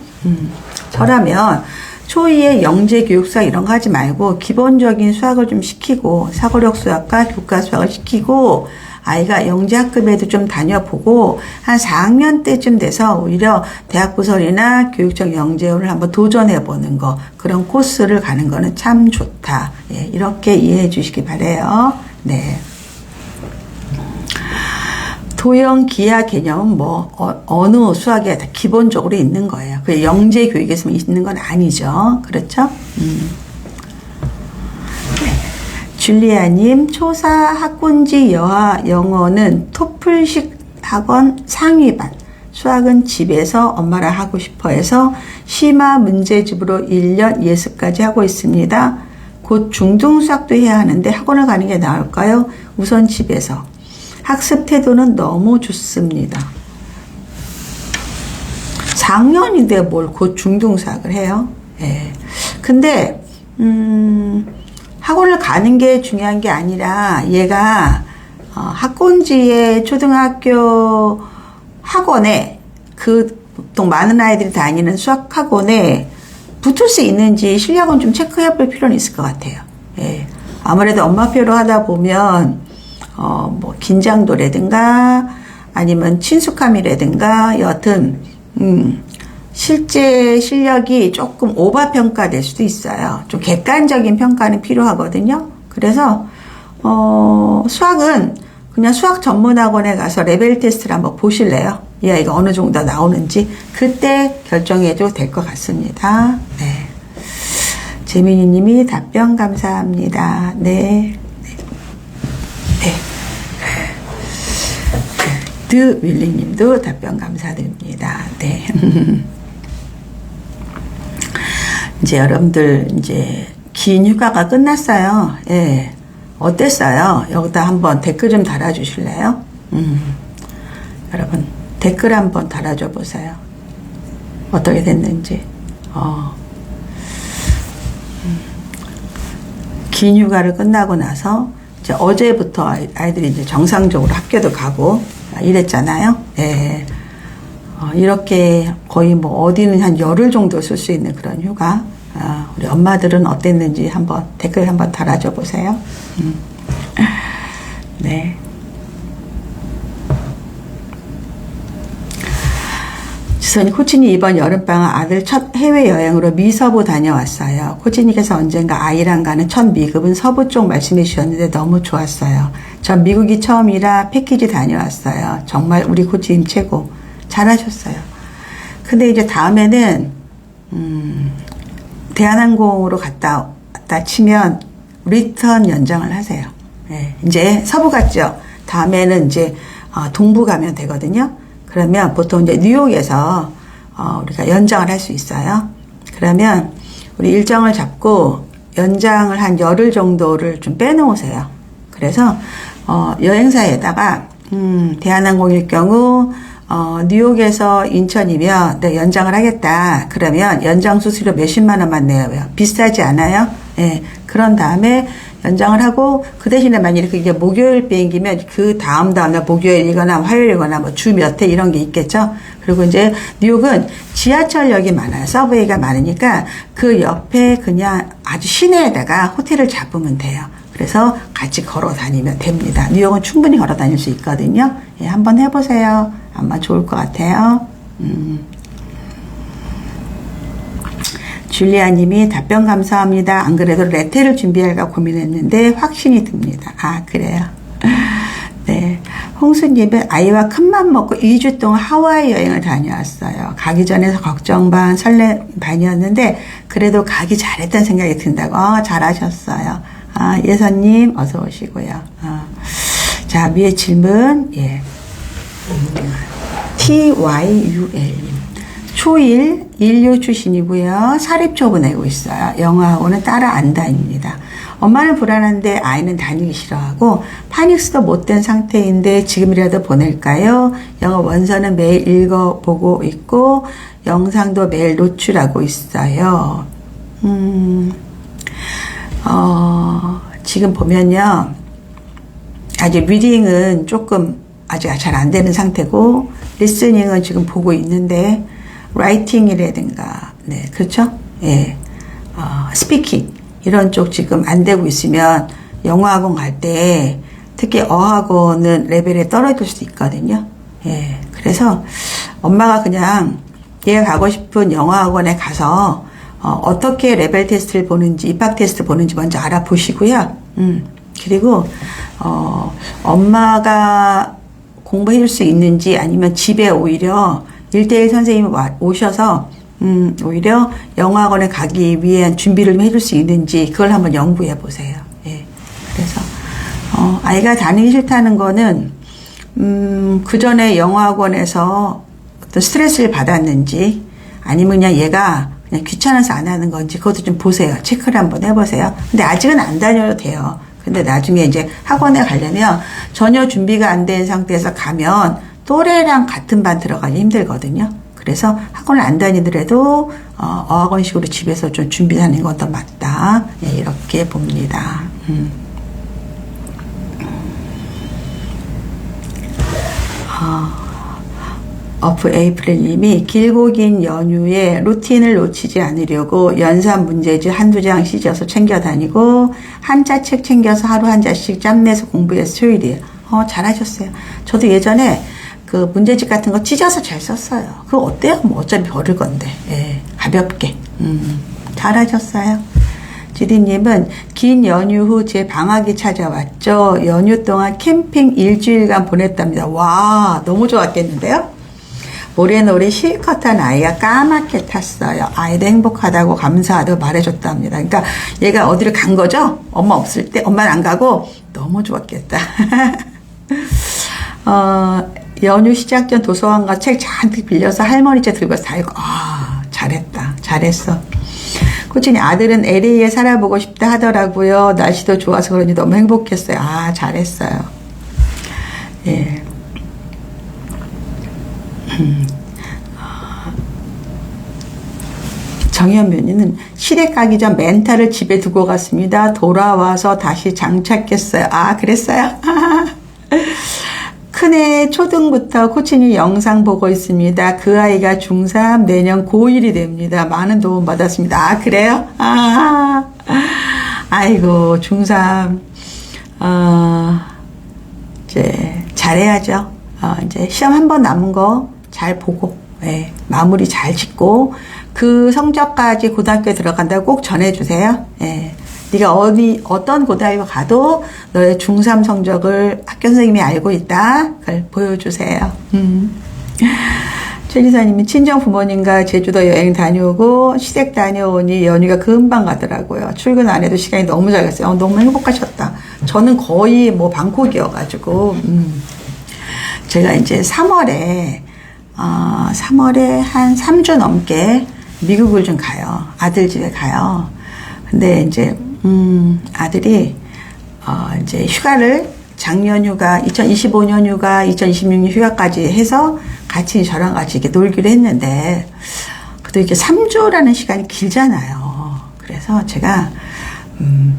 저라면 초2에 영재 교육 수학 이런 거 하지 말고 기본적인 수학을 좀 시키고 사고력 수학과 교과 수학을 시키고 아이가 영재학급에도 좀 다녀보고 한 4학년 때쯤 돼서 오히려 대학부설이나 교육적 영재를 한번 도전해보는 거, 그런 코스를 가는 거는 참 좋다. 예, 이렇게 이해해 주시기 바라요. 네. 도형 기하 개념은 뭐 어느 수학에 다 기본적으로 있는 거예요. 그 영재 교육에서만 있는 건 아니죠. 그렇죠? 줄리아님, 초사 학군지 영어는 토플식 학원 상위반, 수학은 집에서 엄마랑 하고 싶어 해서 심화 문제집으로 1년 예습까지 하고 있습니다. 곧 중등수학도 해야 하는데 학원을 가는 게 나을까요? 우선 집에서. 학습 태도는 너무 좋습니다. 4학년인데 뭘 곧 중등수학을 해요? 예. 근데 학원을 가는 게 중요한 게 아니라 얘가 학군지의 초등학교 학원에 그 보통 많은 아이들이 다니는 수학 학원에 붙을 수 있는지 실력은 좀 체크해 볼 필요는 있을 것 같아요. 예. 아무래도 엄마표로 하다 보면 뭐 긴장도라든가 아니면 친숙함이라든가 여하튼 실제 실력이 조금 오버 평가될 수도 있어요. 좀 객관적인 평가는 필요하거든요. 그래서 수학은 그냥 수학 전문학원에 가서 레벨 테스트를 한번 보실래요? 이 아이가 어느 정도 나오는지 그때 결정해도 될 것 같습니다. 네. 재민이 님이 답변 감사합니다. 네. 네. 드 윌리 님도 답변 감사드립니다. 네. 이제 여러분들 이제 긴 휴가가 끝났어요. 예. 어땠어요? 여기다 한번 댓글 좀 달아주실래요? 여러분 댓글 한번 달아줘 보세요. 어떻게 됐는지. 긴 휴가를 끝나고 나서 이제 어제부터 아이들이 이제 정상적으로 학교도 가고 이랬잖아요. 예. 이렇게 거의 뭐 어디는 한 열흘 정도 쓸 수 있는 그런 휴가. 우리 엄마들은 어땠는지 한번 댓글 한번 달아줘 보세요. 네. 지선이 코치님 이번 여름방학 아들 첫 해외여행으로 미서부 다녀왔어요. 코치님께서 언젠가 아이랑 가는 첫 미국은 서부 쪽 말씀해 주셨는데 너무 좋았어요. 전 미국이 처음이라 패키지 다녀왔어요. 정말 우리 코치님 최고. 잘하셨어요. 근데 이제 다음에는 대한항공으로 갔다 왔다 치면 리턴 연장을 하세요. 네, 이제 서부 갔죠. 다음에는 이제 동부 가면 되거든요. 그러면 보통 이제 뉴욕에서 우리가 연장을 할 수 있어요. 그러면 우리 일정을 잡고 연장을 한 열흘 정도를 좀 빼놓으세요. 그래서 여행사에다가 대한항공일 경우 뉴욕에서 인천이면 네, 연장을 하겠다. 그러면 연장 수수료 몇십만 원만 내요. 비싸지 않아요? 예. 그런 다음에 연장을 하고 그 대신에 만약에 이게 목요일 비행기면 그 다음날 목요일이거나 화요일이거나 뭐 주 몇 회 이런 게 있겠죠. 그리고 이제 뉴욕은 지하철역이 많아요. 서브웨이가 많으니까 그 옆에 그냥 아주 시내에다가 호텔을 잡으면 돼요. 그래서 같이 걸어 다니면 됩니다. 뉴욕은 충분히 걸어 다닐 수 있거든요. 예, 한번 해보세요. 아마 좋을 것 같아요. 줄리아 님이 답변 감사합니다. 안 그래도 레테를 준비할까 고민했는데 확신이 듭니다. 아, 그래요? 네. 홍수님은 아이와 큰맘 먹고 2주 동안 하와이 여행을 다녀왔어요. 가기 전에 걱정 반, 설렘 반이었는데 그래도 가기 잘했다는 생각이 든다고. 잘하셨어요. 예선님 어서 오시고요. 자, 위에 질문. 예. TYUL님. 초1 인류 출신이고요. 사립초 보내고 있어요. 영어학원은 따라 안 다닙니다. 엄마는 불안한데 아이는 다니기 싫어하고 파닉스도 못된 상태인데 지금이라도 보낼까요? 영어 원서는 매일 읽어보고 있고 영상도 매일 노출하고 있어요. 지금 보면요. 아직 리딩은 조금 아직 잘 안 되는 상태고, 리스닝은 지금 보고 있는데, 라이팅이라든가, 네, 그렇죠? 예. 스피킹, 이런 쪽 지금 안 되고 있으면, 영어학원 갈 때, 특히 어학원은 레벨이 떨어질 수도 있거든요. 예. 그래서, 엄마가 그냥, 얘가 가고 싶은 영어학원에 가서, 어떻게 레벨 테스트를 보는지, 입학 테스트 보는지 먼저 알아보시고요. 그리고, 엄마가 공부해 줄 수 있는지 아니면 집에 오히려 1대1 선생님이 오셔서, 오히려 영어학원에 가기 위한 준비를 좀 해줄 수 있는지 그걸 한번 연구해 보세요. 예. 그래서, 아이가 다니기 싫다는 거는, 그 전에 영어학원에서 어떤 스트레스를 받았는지 아니면 그냥 얘가 그냥 귀찮아서 안 하는 건지 그것도 좀 보세요. 체크를 한번 해보세요. 근데 아직은 안 다녀도 돼요. 근데 나중에 이제 학원에 가려면 전혀 준비가 안 된 상태에서 가면 또래랑 같은 반 들어가기 힘들거든요. 그래서 학원을 안 다니더라도 어학원식으로 집에서 좀 준비하는 건 더 맞다. 네, 이렇게 봅니다. 어프 에이프릴님이 길고 긴 연휴에 루틴을 놓치지 않으려고 연산 문제집 한두 장 찢어서 챙겨 다니고 한자책 챙겨서 하루 한 자씩 짬내서 공부해서 효율이에요. 잘하셨어요. 저도 예전에 그 문제집 같은 거 찢어서 잘 썼어요. 그거 어때요? 뭐 어차피 버릴 건데. 예, 가볍게. 잘하셨어요. 지디님은 긴 연휴 후 제 방학이 찾아왔죠. 연휴 동안 캠핑 일주일간 보냈답니다. 와, 너무 좋았겠는데요? 모래놀이 실컷 한 아이가 까맣게 탔어요. 아이도 행복하다고 감사하다고 말해줬답니다. 그러니까 얘가 어디를 간 거죠? 엄마 없을 때? 엄마는 안 가고? 너무 좋았겠다. 연휴 시작 전 도서관 가 책 잔뜩 빌려서 할머니 책 들고 다 읽고, 잘했다. 잘했어. 코치님, 아들은 LA에 살아보고 싶다 하더라고요. 날씨도 좋아서 그런지 너무 행복했어요. 잘했어요. 예. 정현면이는 시댁 가기 전 멘탈을 집에 두고 갔습니다. 돌아와서 다시 장착했어요. 그랬어요? 큰애 초등부터 코치님 영상 보고 있습니다. 그 아이가 중3 내년 고1이 됩니다. 많은 도움 받았습니다. 그래요? 아이고 중3 이제 잘해야죠. 이제 시험 한 번 남은 거 잘 보고, 예, 마무리 잘 짓고, 그 성적까지 고등학교에 들어간다고 꼭 전해주세요. 예, 네가 어떤 고등학교 가도 너의 중3 성적을 학교 선생님이 알고 있다. 그걸 보여주세요. 최지사님이 친정 부모님과 제주도 여행 다녀오고 시댁 다녀오니 연휴가 금방 가더라고요. 출근 안 해도 시간이 너무 잘 갔어요. 너무 행복하셨다. 저는 거의 뭐 방콕이어가지고, 제가 이제 3월에 한 3주 넘게 미국을 좀 가요. 아들 집에 가요. 근데 이제, 아들이, 이제 휴가를 작년 휴가, 2025년 휴가, 2026년 휴가까지 해서 같이 저랑 같이 이렇게 놀기로 했는데, 그래도 이게 3주라는 시간이 길잖아요. 그래서 제가,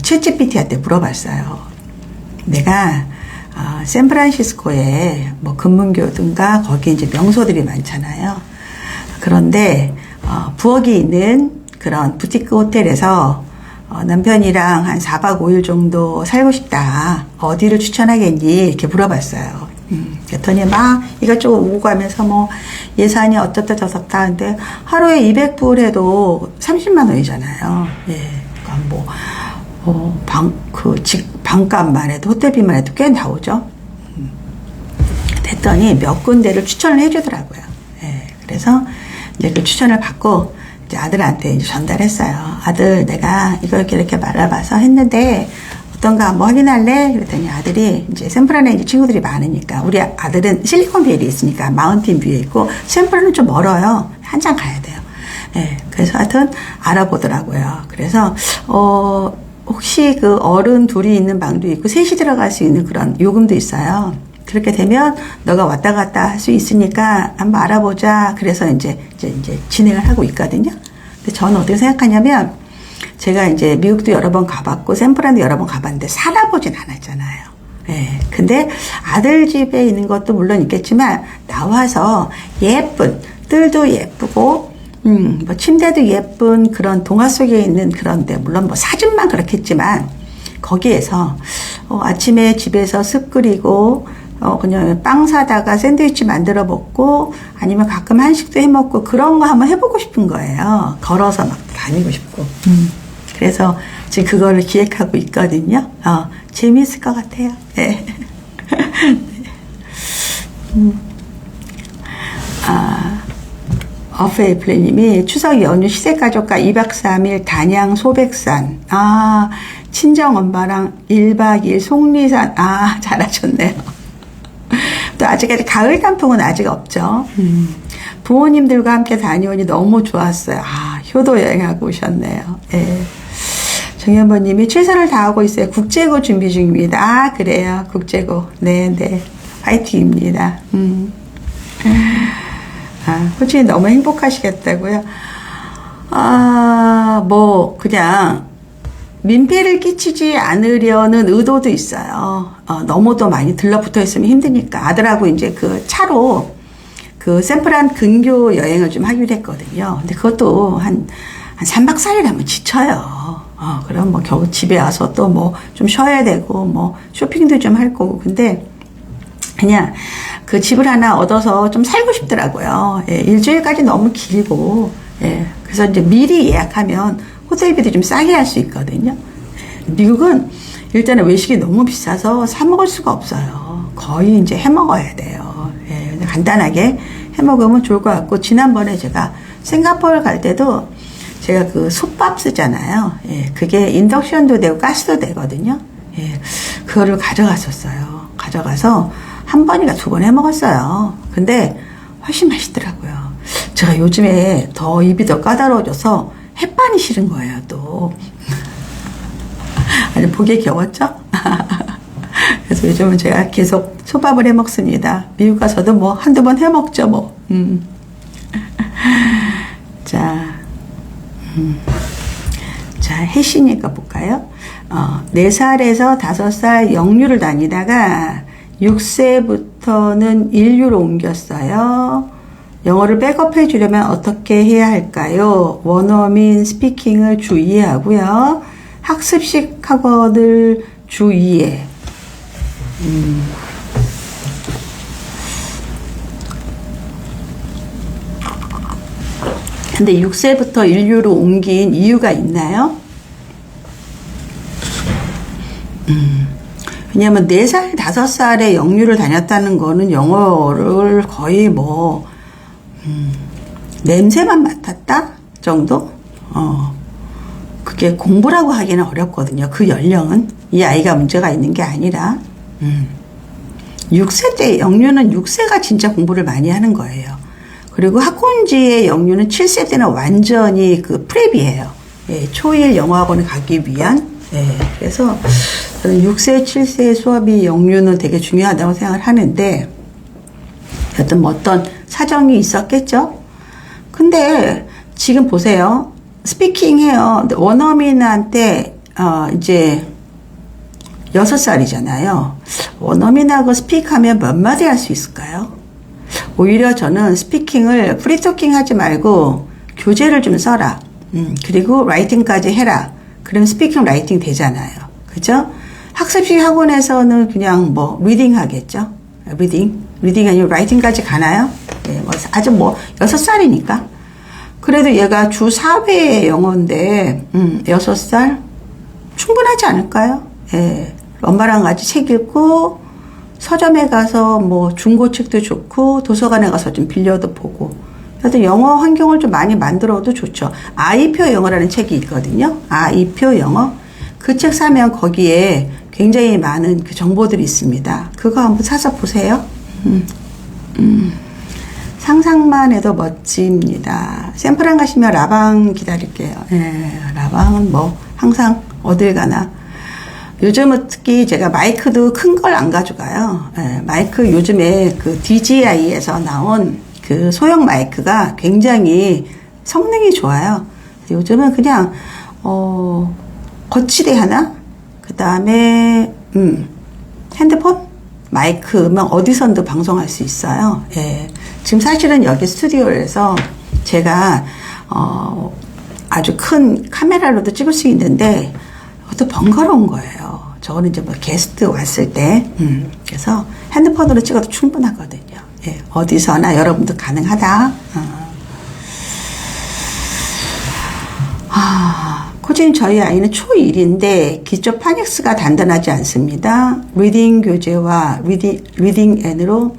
챗GPT한테 물어봤어요. 내가, 샌프란시스코에 뭐 금문교든가 거기 이제 명소들이 많잖아요. 그런데 부엌이 있는 그런 부티크 호텔에서 남편이랑 한 4박 5일 정도 살고 싶다. 어디를 추천하겠니? 이렇게 물어봤어요. 그랬더니 막 이것저것 오고 가면서 뭐 예산이 어쩌다 저쩌다 근데 하루에 200불 해도 30만 원이잖아요. 예. 그러니까 뭐 방값만 해도, 호텔비만 해도 꽤 나오죠. 했더니 몇 군데를 추천을 해주더라고요. 예, 그래서 이제 그 추천을 받고 이제 아들한테 이제 전달했어요. 아들, 내가 이렇게 말아봐서 했는데 어떤가 한번 확인할래? 그랬더니 아들이 이제 샌프란에 이제 친구들이 많으니까 우리 아들은 실리콘밸리에 있으니까 마운틴 뷰에 있고 샌프란은 좀 멀어요. 한참 가야 돼요. 예, 그래서 하여튼 알아보더라고요. 그래서, 혹시 그 어른 둘이 있는 방도 있고 셋이 들어갈 수 있는 그런 요금도 있어요. 그렇게 되면 너가 왔다 갔다 할 수 있으니까 한번 알아보자. 그래서 이제 진행을 하고 있거든요. 근데 저는 어떻게 생각하냐면 제가 이제 미국도 여러 번 가봤고 샌프란도 여러 번 가봤는데 살아보진 않았잖아요. 예. 근데 아들 집에 있는 것도 물론 있겠지만 나와서 예쁜 뜰도 예쁘고 뭐 침대도 예쁜 그런 동화 속에 있는 그런데 물론 뭐 사진만 그렇겠지만 거기에서 아침에 집에서 습 끓이고 그냥 빵 사다가 샌드위치 만들어 먹고 아니면 가끔 한식도 해 먹고 그런 거 한번 해보고 싶은 거예요. 걸어서 막 다니고 싶고. 그래서 지금 그거를 기획하고 있거든요. 재미있을 것 같아요. 네. 어페이플레님이 추석 연휴 시댁가족과 2박 3일 단양 소백산. 친정엄마랑 1박 2일 속리산. 잘하셨네요. 또 아직까지 가을 단풍은 아직 없죠. 부모님들과 함께 다녀오니 너무 좋았어요. 효도 여행하고 오셨네요. 네. 정현보님이 최선을 다하고 있어요. 국제고 준비 중입니다. 그래요. 국제고. 네네. 파이팅입니다. 솔직히 너무 행복하시겠다고요? 그냥 민폐를 끼치지 않으려는 의도도 있어요. 너무 또 많이 들러붙어 있으면 힘드니까. 아들하고 이제 그 차로 그 샌프란 근교 여행을 좀 하기로 했거든요. 근데 그것도 한 3박 4일 하면 지쳐요. 그럼 뭐 겨우 집에 와서 또 뭐 좀 쉬어야 되고 뭐 쇼핑도 좀 할 거고. 근데 그냥 그 집을 하나 얻어서 좀 살고 싶더라고요. 예, 일주일까지 너무 길고. 예, 그래서 이제 미리 예약하면 호텔비도 좀 싸게 할 수 있거든요. 미국은 일단은 외식이 너무 비싸서 사 먹을 수가 없어요. 거의 이제 해 먹어야 돼요. 예, 간단하게 해 먹으면 좋을 것 같고, 지난번에 제가 싱가포르 갈 때도 제가 그 솥밥 쓰잖아요. 예, 그게 인덕션도 되고 가스도 되거든요. 예, 그거를 가져갔었어요. 가져가서 한 번이나 두 번 해 먹었어요. 근데 훨씬 맛있더라고요. 제가 요즘에 더 입이 더 까다로워져서 햇반이 싫은 거예요, 또. 아니, 보기에 겨웠죠? 그래서 요즘은 제가 계속 솥밥을 해 먹습니다. 미국 가서도 뭐 한두 번 해 먹죠, 뭐. 자, 혜신이가 볼까요? 4살에서 5살 영유를 다니다가 6세부터는 인류로 옮겼어요. 영어를 백업해 주려면 어떻게 해야 할까요? 원어민 스피킹을 주 2회 하고요. 학습식 학원을 주 2회. 근데 6세부터 인류로 옮긴 이유가 있나요? 왜냐면 4살, 5살에 영유를 다녔다는 거는 영어를 거의 뭐 냄새만 맡았다 정도? 그게 공부라고 하기는 어렵거든요. 그 연령은. 이 아이가 문제가 있는 게 아니라 6세 때 영유는 6세가 진짜 공부를 많이 하는 거예요. 그리고 학군지의 영유는 7세 때는 완전히 그 프랩이에요. 예, 초일 영어학원에 가기 위한. 예, 그래서 저는 6세, 7세 수업이 영유는 되게 중요하다고 생각을 하는데, 여튼 뭐 어떤 사정이 있었겠죠? 근데 지금 보세요. 스피킹 해요. 원어민한테, 이제 6살이잖아요. 원어민하고 스피크하면 몇 마디 할 수 있을까요? 오히려 저는 스피킹을 프리토킹 하지 말고 교재를 좀 써라. 그리고 라이팅까지 해라. 그럼 스피킹 라이팅 되잖아요. 그죠? 학습식 학원에서는 그냥 뭐 리딩 하겠죠. 리딩 아니면 라이팅까지 가나요? 네, 뭐 아직 뭐 6살이니까. 그래도 얘가 주 4회의 영어인데 6살 충분하지 않을까요? 예. 엄마랑 같이 책 읽고 서점에 가서 뭐 중고책도 좋고 도서관에 가서 좀 빌려도 보고, 하여튼 영어 환경을 좀 많이 만들어도 좋죠. 아이표 영어라는 책이 있거든요. 아이표 영어. 그 책 사면 거기에 굉장히 많은 그 정보들이 있습니다. 그거 한번 사서 보세요. 상상만 해도 멋집니다. 샌프란 가시면 라방 기다릴게요. 예, 라방은 뭐 항상 어딜 가나. 요즘은 특히 제가 마이크도 큰 걸 안 가져가요. 예, 마이크 요즘에 그 DJI에서 나온 그 소형 마이크가 굉장히 성능이 좋아요. 요즘은 그냥 거치대 하나, 그 다음에 핸드폰, 마이크, 음악 어디선도 방송할 수 있어요. 예. 지금 사실은 여기 스튜디오에서 제가 아주 큰 카메라로도 찍을 수 있는데 그것도 번거로운 거예요. 저거는 이제 뭐 게스트 왔을 때 그래서 핸드폰으로 찍어도 충분하거든요. 예. 어디서나 여러분도 가능하다. 코치님, 저희 아이는 초1인데 기초 파닉스가 단단하지 않습니다. 리딩 교재와 리딩 N으로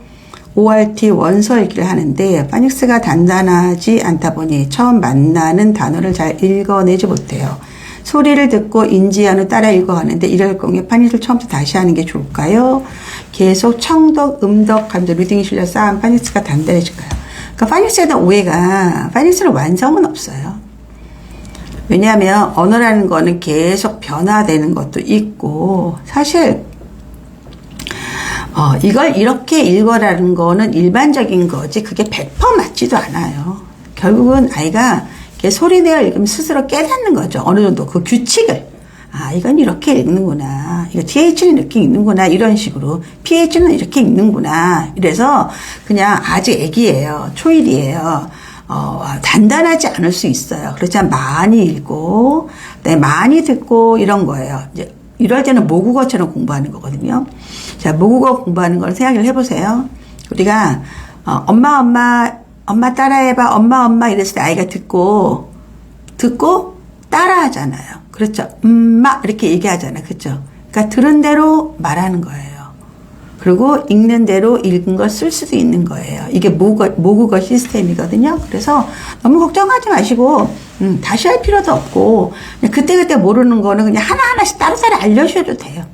ORT 원서 읽기를 하는데 파닉스가 단단하지 않다 보니 처음 만나는 단어를 잘 읽어내지 못해요. 소리를 듣고 인지한 후 따라 읽어가는데 이럴 경우에 파닉스를 처음부터 다시 하는 게 좋을까요? 계속 청독, 음독, 감독, 리딩 실력 쌓은 파닉스가 단단해질까요? 그러니까 파닉스에 대한 오해가 파닉스는 완성은 없어요. 왜냐하면 언어라는 거는 계속 변화되는 것도 있고 사실 이걸 이렇게 읽어라는 거는 일반적인 거지 그게 100% 맞지도 않아요. 결국은 아이가 소리내어 읽으면 스스로 깨닫는 거죠. 어느 정도 그 규칙을. 이건 이렇게 읽는구나. 이거 TH는 이렇게 읽는구나. 이런 식으로. PH는 이렇게 읽는구나. 이래서 그냥 아직 애기예요. 초1이에요. 단단하지 않을 수 있어요. 그렇지만 많이 읽고, 많이 듣고 이런 거예요. 이제 이럴 때는 모국어처럼 공부하는 거거든요. 자, 모국어 공부하는 걸 생각을 해보세요. 우리가 엄마 따라해봐. 엄마 이랬을 때 아이가 듣고 따라하잖아요. 그렇죠. 엄마 이렇게 얘기하잖아요. 그렇죠. 그러니까 들은 대로 말하는 거예요. 그리고 읽는 대로 읽은 걸 쓸 수도 있는 거예요. 이게 모국어 시스템이거든요. 그래서 너무 걱정하지 마시고 다시 할 필요도 없고 그냥 그때그때 모르는 거는 그냥 하나하나씩 따로따로 알려주셔도 돼요.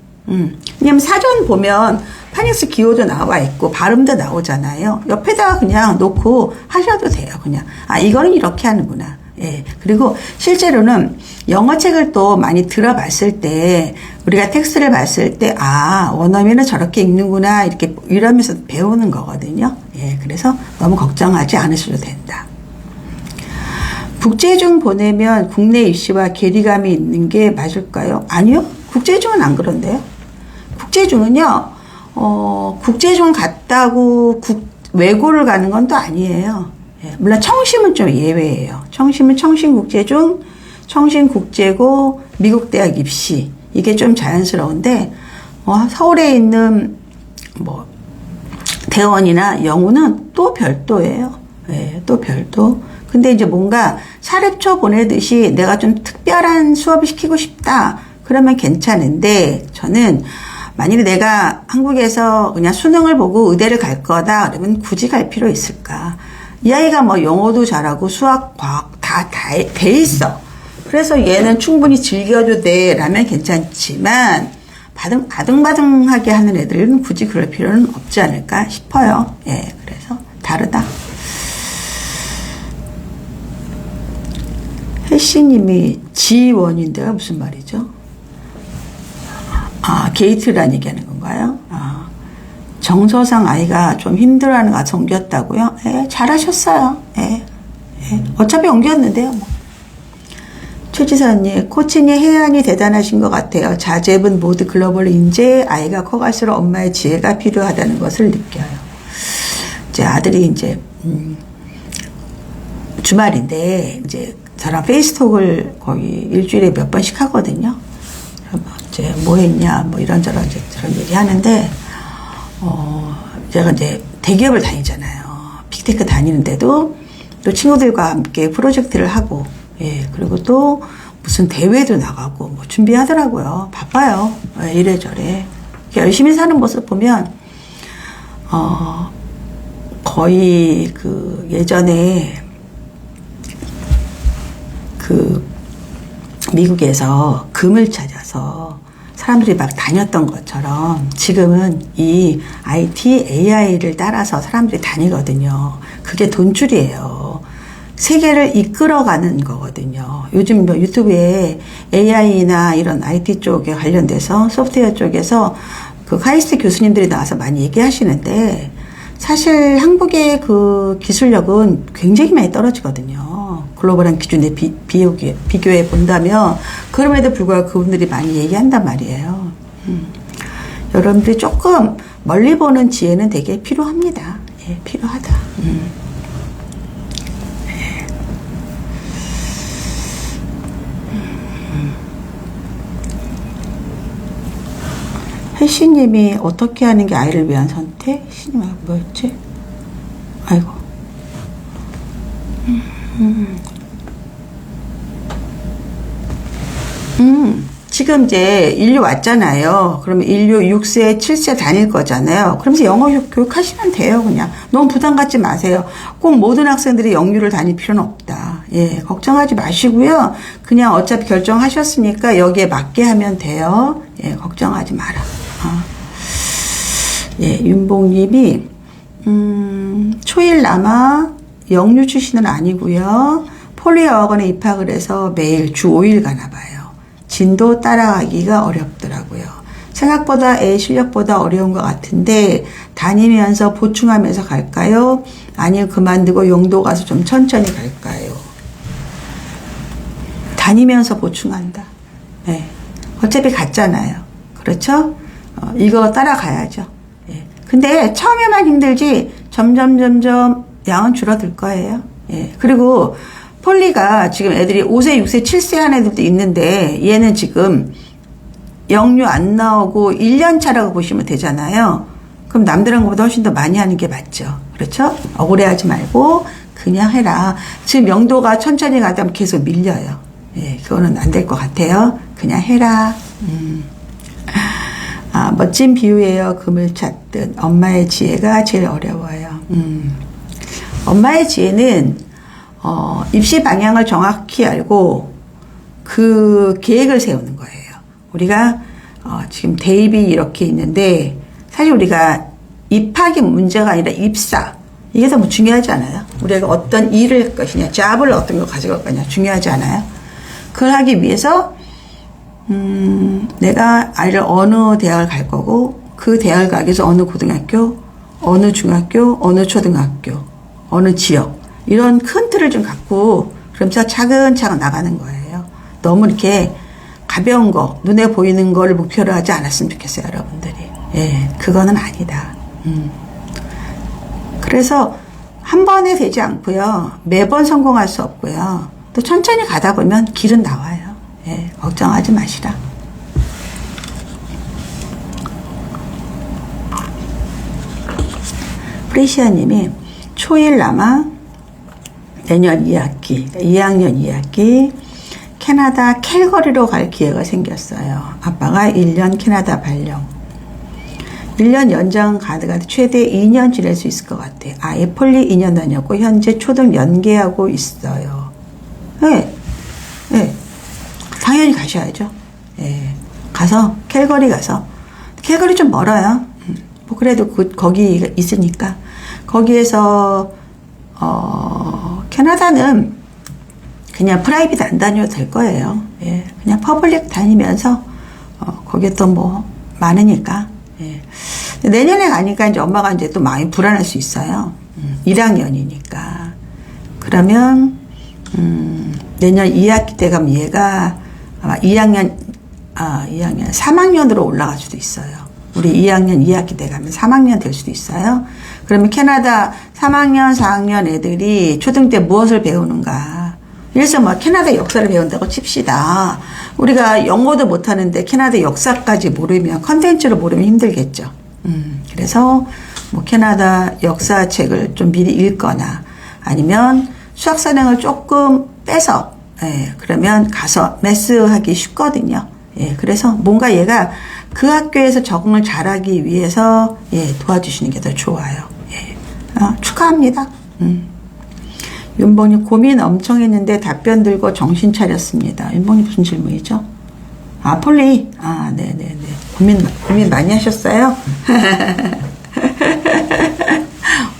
왜냐면 사전 보면 파닉스 기호도 나와 있고 발음도 나오잖아요. 옆에다가 그냥 놓고 하셔도 돼요. 그냥 이거는 이렇게 하는구나. 예. 그리고 실제로는 영어 책을 또 많이 들어봤을 때 우리가 텍스트를 봤을 때 원어민은 저렇게 읽는구나 이렇게 이러면서 배우는 거거든요. 예. 그래서 너무 걱정하지 않으셔도 된다. 국제중 보내면 국내 입시와 괴리감이 있는 게 맞을까요? 아니요. 국제중은 안 그런데요. 국제중은요. 국제중 갔다고 외고를 가는 건 또 아니에요. 예, 물론 청심은 좀 예외예요. 청심은 청신국제중, 청신국제고, 미국대학 입시 이게 좀 자연스러운데 서울에 있는 대원이나 영우는 또 별도예요. 예, 또 별도. 근데 이제 뭔가 사립초 보내듯이 내가 좀 특별한 수업을 시키고 싶다. 그러면 괜찮은데 저는 만일에 내가 한국에서 그냥 수능을 보고 의대를 갈 거다. 그러면 굳이 갈 필요 있을까? 이 아이가 영어도 잘하고 수학, 과학 다 돼 있어. 그래서 얘는 충분히 즐겨도 돼. 라면 괜찮지만 아등바등하게 하는 애들은 굳이 그럴 필요는 없지 않을까 싶어요. 예, 그래서 다르다. 혜씨님이 G1인데요. 무슨 말이죠? 게이트란 얘기하는 건가요? 정서상 아이가 좀 힘들어하는 거 옮겼다고요? 예, 잘하셨어요. 예, 어차피 옮겼는데요. 최지사님, 코치님 해안이 대단하신 것 같아요. 자제분 모두 글로벌 인재, 아이가 커갈수록 엄마의 지혜가 필요하다는 것을 느껴요. 이제 아들이 이제 주말인데 이제 저랑 페이스톡을 거의 일주일에 몇 번씩 하거든요. 이제 뭐 했냐, 이런저런 저런 얘기 하는데, 제가 이제 대기업을 다니잖아요. 빅테크 다니는데도 또 친구들과 함께 프로젝트를 하고, 예, 그리고 또 무슨 대회도 나가고, 준비하더라고요. 바빠요. 예, 이래저래. 열심히 사는 모습 보면, 거의 예전에 미국에서 금을 찾아서 사람들이 막 다녔던 것처럼 지금은 이 IT, AI를 따라서 사람들이 다니거든요. 그게 돈줄이에요. 세계를 이끌어가는 거거든요. 요즘 유튜브에 AI나 이런 IT 쪽에 관련돼서 소프트웨어 쪽에서 카이스트 교수님들이 나와서 많이 얘기하시는데 사실 한국의 그 기술력은 굉장히 많이 떨어지거든요. 글로벌한 기준에 비교해 본다면 그럼에도 불구하고 그분들이 많이 얘기한단 말이에요. 여러분들이 조금 멀리 보는 지혜는 되게 필요합니다. 예, 필요하다. 혜씨님이 어떻게 하는 게 아이를 위한 선택? 혜씨님 뭐였지? 아이고. 지금 이제 인류 왔잖아요. 그러면 인류 6세, 7세 다닐 거잖아요. 그러면서 영어 교육하시면 돼요, 그냥. 너무 부담 갖지 마세요. 꼭 모든 학생들이 영유를 다닐 필요는 없다. 예, 걱정하지 마시고요. 그냥 어차피 결정하셨으니까 여기에 맞게 하면 돼요. 예, 걱정하지 마라. 예, 윤봉님이, 초일 남아 영유 출신은 아니고요. 폴리어학원에 입학을 해서 매일 주 5일 가나 봐요. 진도 따라가기가 어렵더라고요. 생각보다 애 실력보다 어려운 것 같은데 다니면서 보충하면서 갈까요? 아니면 그만두고 용도 가서 좀 천천히 갈까요? 다니면서 보충한다. 네. 어차피 갔잖아요. 그렇죠? 이거 따라가야죠. 예. 근데 처음에만 힘들지 점점 양은 줄어들 거예요. 예. 그리고 폴리가 지금 애들이 5세, 6세, 7세 한 애들도 있는데 얘는 지금 영유 안 나오고 1년 차라고 보시면 되잖아요. 그럼 남들한 것보다 훨씬 더 많이 하는 게 맞죠. 그렇죠? 억울해하지 말고 그냥 해라. 지금 영도가 천천히 가다 보면 계속 밀려요. 예, 그거는 안 될 것 같아요. 그냥 해라. 멋진 비유예요. 금을 찾듯. 엄마의 지혜가 제일 어려워요. 엄마의 지혜는 입시 방향을 정확히 알고 그 계획을 세우는 거예요. 우리가 지금 대입이 이렇게 있는데 사실 우리가 입학이 문제가 아니라 입사 이게 더 중요하지 않아요? 우리가 어떤 일을 할 것이냐, 잡을 어떤 걸 가져갈 거냐 중요하지 않아요? 그걸 하기 위해서 내가 아이를 어느 대학을 갈 거고 그 대학을 가기 위해서 어느 고등학교, 어느 중학교, 어느 초등학교, 어느 지역 이런 큰 틀을 좀 갖고 그러면서 차근차근 나가는 거예요. 너무 이렇게 가벼운 거, 눈에 보이는 거를 목표로 하지 않았으면 좋겠어요, 여러분들이. 예, 그거는 아니다. 그래서 한 번에 되지 않고요. 매번 성공할 수 없고요. 또 천천히 가다 보면 길은 나와요. 예, 걱정하지 마시라. 프리시아님이 초일 남아 내년 2학기, 2학년 2학기 캐나다 캘거리로 갈 기회가 생겼어요. 아빠가 1년 캐나다 발령. 1년 연장 가능한 최대 2년 지낼 수 있을 것 같아요. 아예 폴리 2년 다녔고 현재 초등 연계하고 있어요. 네, 네. 당연히 가셔야죠. 네. 가서 캘거리 가서 캘거리 좀 멀어요. 뭐 그래도 거기 있으니까 거기에서 캐나다는 그냥 프라이빗 안 다녀도 될 거예요. 예, 그냥 퍼블릭 다니면서 거기에 또 뭐 많으니까. 예. 내년에 가니까 이제 엄마가 이제 또 마음이 불안할 수 있어요. 1학년이니까. 그러면 내년 2학기 때 가면 얘가 아마 2학년 3학년으로 올라갈 수도 있어요. 우리 2학년 2학기 때 가면 3학년 될 수도 있어요. 그러면 캐나다 3학년, 4학년 애들이 초등 때 무엇을 배우는가. 그래서 뭐 캐나다 역사를 배운다고 칩시다. 우리가 영어도 못하는데 캐나다 역사까지 모르면, 컨텐츠를 모르면 힘들겠죠. 그래서 뭐 캐나다 역사책을 좀 미리 읽거나 아니면 수학선행을 조금 빼서, 예, 그러면 가서 매스하기 쉽거든요. 예, 그래서 뭔가 얘가 그 학교에서 적응을 잘하기 위해서 예, 도와주시는 게 더 좋아요. 예. 축하합니다. 윤봉님 고민 엄청 했는데 답변 들고 정신 차렸습니다. 윤봉님 무슨 질문이죠? 폴리. 네네네. 고민 많이 하셨어요?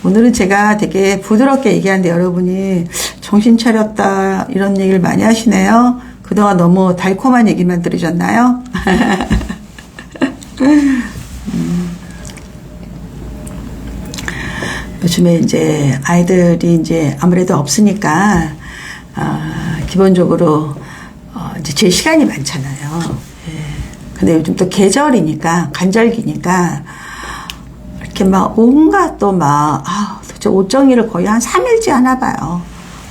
오늘은 제가 되게 부드럽게 얘기하는데 여러분이 정신 차렸다 이런 얘기를 많이 하시네요. 그동안 너무 달콤한 얘기만 들으셨나요? 요즘에 이제 아이들이 이제 아무래도 없으니까, 기본적으로, 이제 제 시간이 많잖아요. 예. 근데 요즘 또 계절이니까, 간절기니까, 이렇게 막 온갖 또 막, 도대체 옷 정리를 거의 한 3일째 하나 봐요.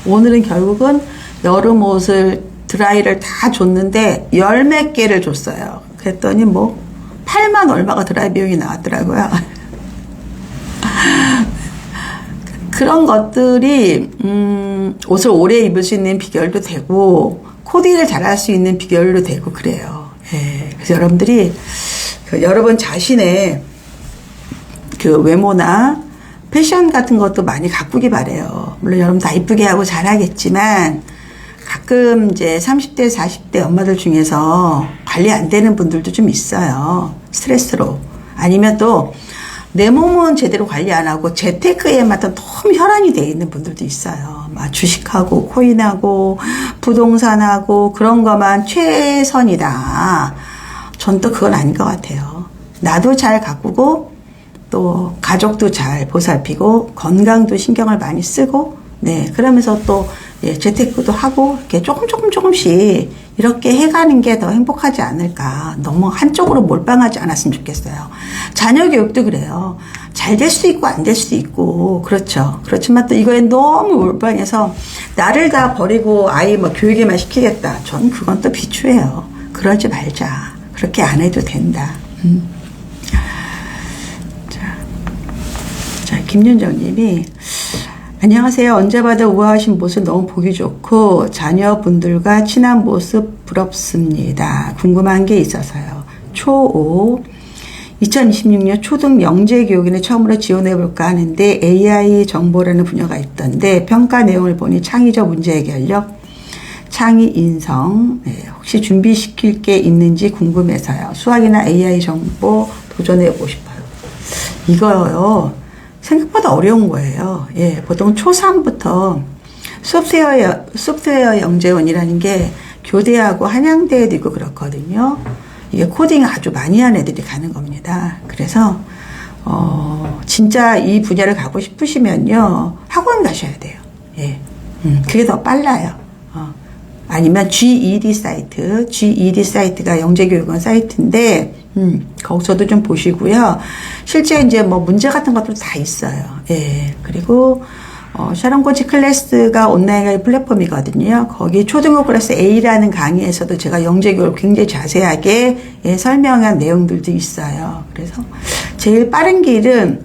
오늘은 결국은 여름 옷을 드라이를 다 줬는데, 열 몇 개를 줬어요. 그랬더니 뭐, 8만 얼마가 드라이 비용이 나왔더라고요. 그런 것들이 옷을 오래 입을 수 있는 비결도 되고 코디를 잘할 수 있는 비결도 되고 그래요. 예. 그래서 여러분들이 여러분 자신의 그 외모나 패션 같은 것도 많이 가꾸기 바래요. 물론 여러분 다 이쁘게 하고 잘하겠지만 가끔 이제 30대, 40대 엄마들 중에서 관리 안 되는 분들도 좀 있어요. 스트레스로. 아니면 또 내 몸은 제대로 관리 안 하고 재테크에만 너무 혈안이 돼 있는 분들도 있어요. 막 주식하고 코인하고 부동산하고 그런 것만 최선이다. 전 또 그건 아닌 것 같아요. 나도 잘 가꾸고 또 가족도 잘 보살피고 건강도 신경을 많이 쓰고 네 그러면서 또 예, 재테크도 하고 이렇게 조금씩 이렇게 해가는 게 더 행복하지 않을까. 너무 한쪽으로 몰빵하지 않았으면 좋겠어요. 자녀 교육도 그래요. 잘 될 수도 있고 안 될 수도 있고 그렇죠. 그렇지만 또 이거에 너무 몰빵해서 나를 다 버리고 아이 뭐 교육에만 시키겠다. 전 그건 또 비추해요. 그러지 말자. 그렇게 안 해도 된다. 자, 김윤정 님이 안녕하세요. 언제 봐도 우아하신 모습 너무 보기 좋고 자녀분들과 친한 모습 부럽습니다. 궁금한 게 있어서요. 초5 2026년 초등 영재교육인에 처음으로 지원해볼까 하는데 AI 정보라는 분야가 있던데 평가 내용을 보니 창의적 문제 해결력, 창의 인성 네, 혹시 준비시킬 게 있는지 궁금해서요. 수학이나 AI 정보 도전해보고 싶어요. 이거요. 생각보다 어려운 거예요. 예, 보통 초3부터 소프트웨어 영재원이라는 게 교대하고 한양대에도 있고 그렇거든요. 이게 코딩 아주 많이 한 애들이 가는 겁니다. 그래서, 진짜 이 분야를 가고 싶으시면요, 학원 가셔야 돼요. 예. 그게 더 빨라요. 아니면 GED 사이트가 영재교육원 사이트인데, 거기서도 좀 보시고요. 실제 이제 뭐 문제 같은 것도 다 있어요. 예. 그리고, 샤론 코치 클래스가 온라인 강의 플랫폼이거든요. 거기 초등부 클래스 A라는 강의에서도 제가 영재교육을 굉장히 자세하게 예, 설명한 내용들도 있어요. 그래서 제일 빠른 길은,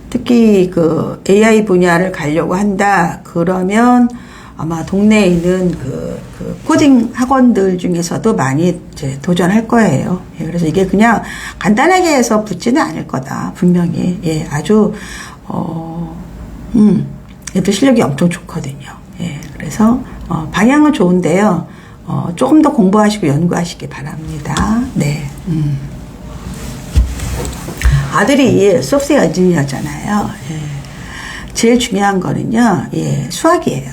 특히 그 AI 분야를 가려고 한다. 그러면 아마 동네에 있는 그 코딩 학원들 중에서도 많이 이제 도전할 거예요. 예, 그래서 이게 그냥 간단하게 해서 붙지는 않을 거다. 분명히. 예, 아주, 얘도 실력이 엄청 좋거든요. 예, 그래서, 방향은 좋은데요. 조금 더 공부하시고 연구하시기 바랍니다. 네. 아들이 소프트웨어 엔지니어잖아요. 예. 제일 중요한 거는요, 예, 수학이에요.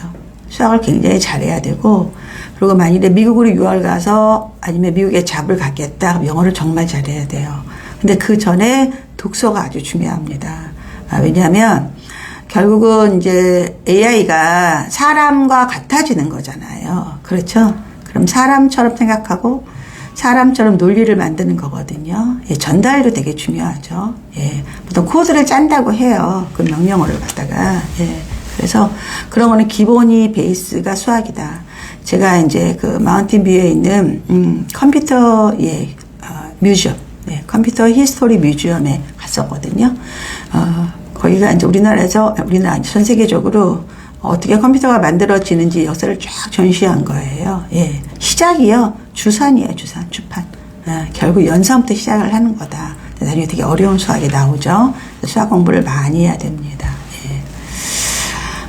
수학을 굉장히 잘해야 되고, 그리고 만일에 미국으로 유학을 가서 아니면 미국에 잡을 갖겠다, 그럼 영어를 정말 잘해야 돼요. 근데 그 전에 독서가 아주 중요합니다. 왜냐하면, 결국은 이제 AI가 사람과 같아지는 거잖아요. 그렇죠? 그럼 사람처럼 생각하고 사람처럼 논리를 만드는 거거든요. 예, 전달도 되게 중요하죠. 예, 보통 코드를 짠다고 해요. 그 명령어를 갖다가. 예, 그래서 그런 거는 기본이 베이스가 수학이다. 제가 이제 그 마운틴 뷰에 있는 컴퓨터 뮤지엄, 네, 컴퓨터 히스토리 뮤지엄에 갔었거든요. 거기가 이제 우리나라 전 세계적으로 어떻게 컴퓨터가 만들어지는지 역사를 쫙 전시한 거예요. 예. 시작이요. 주판이에요. 주판. 결국 연산부터 시작을 하는 거다. 나중에 되게 어려운 수학이 나오죠. 수학 공부를 많이 해야 됩니다. 예.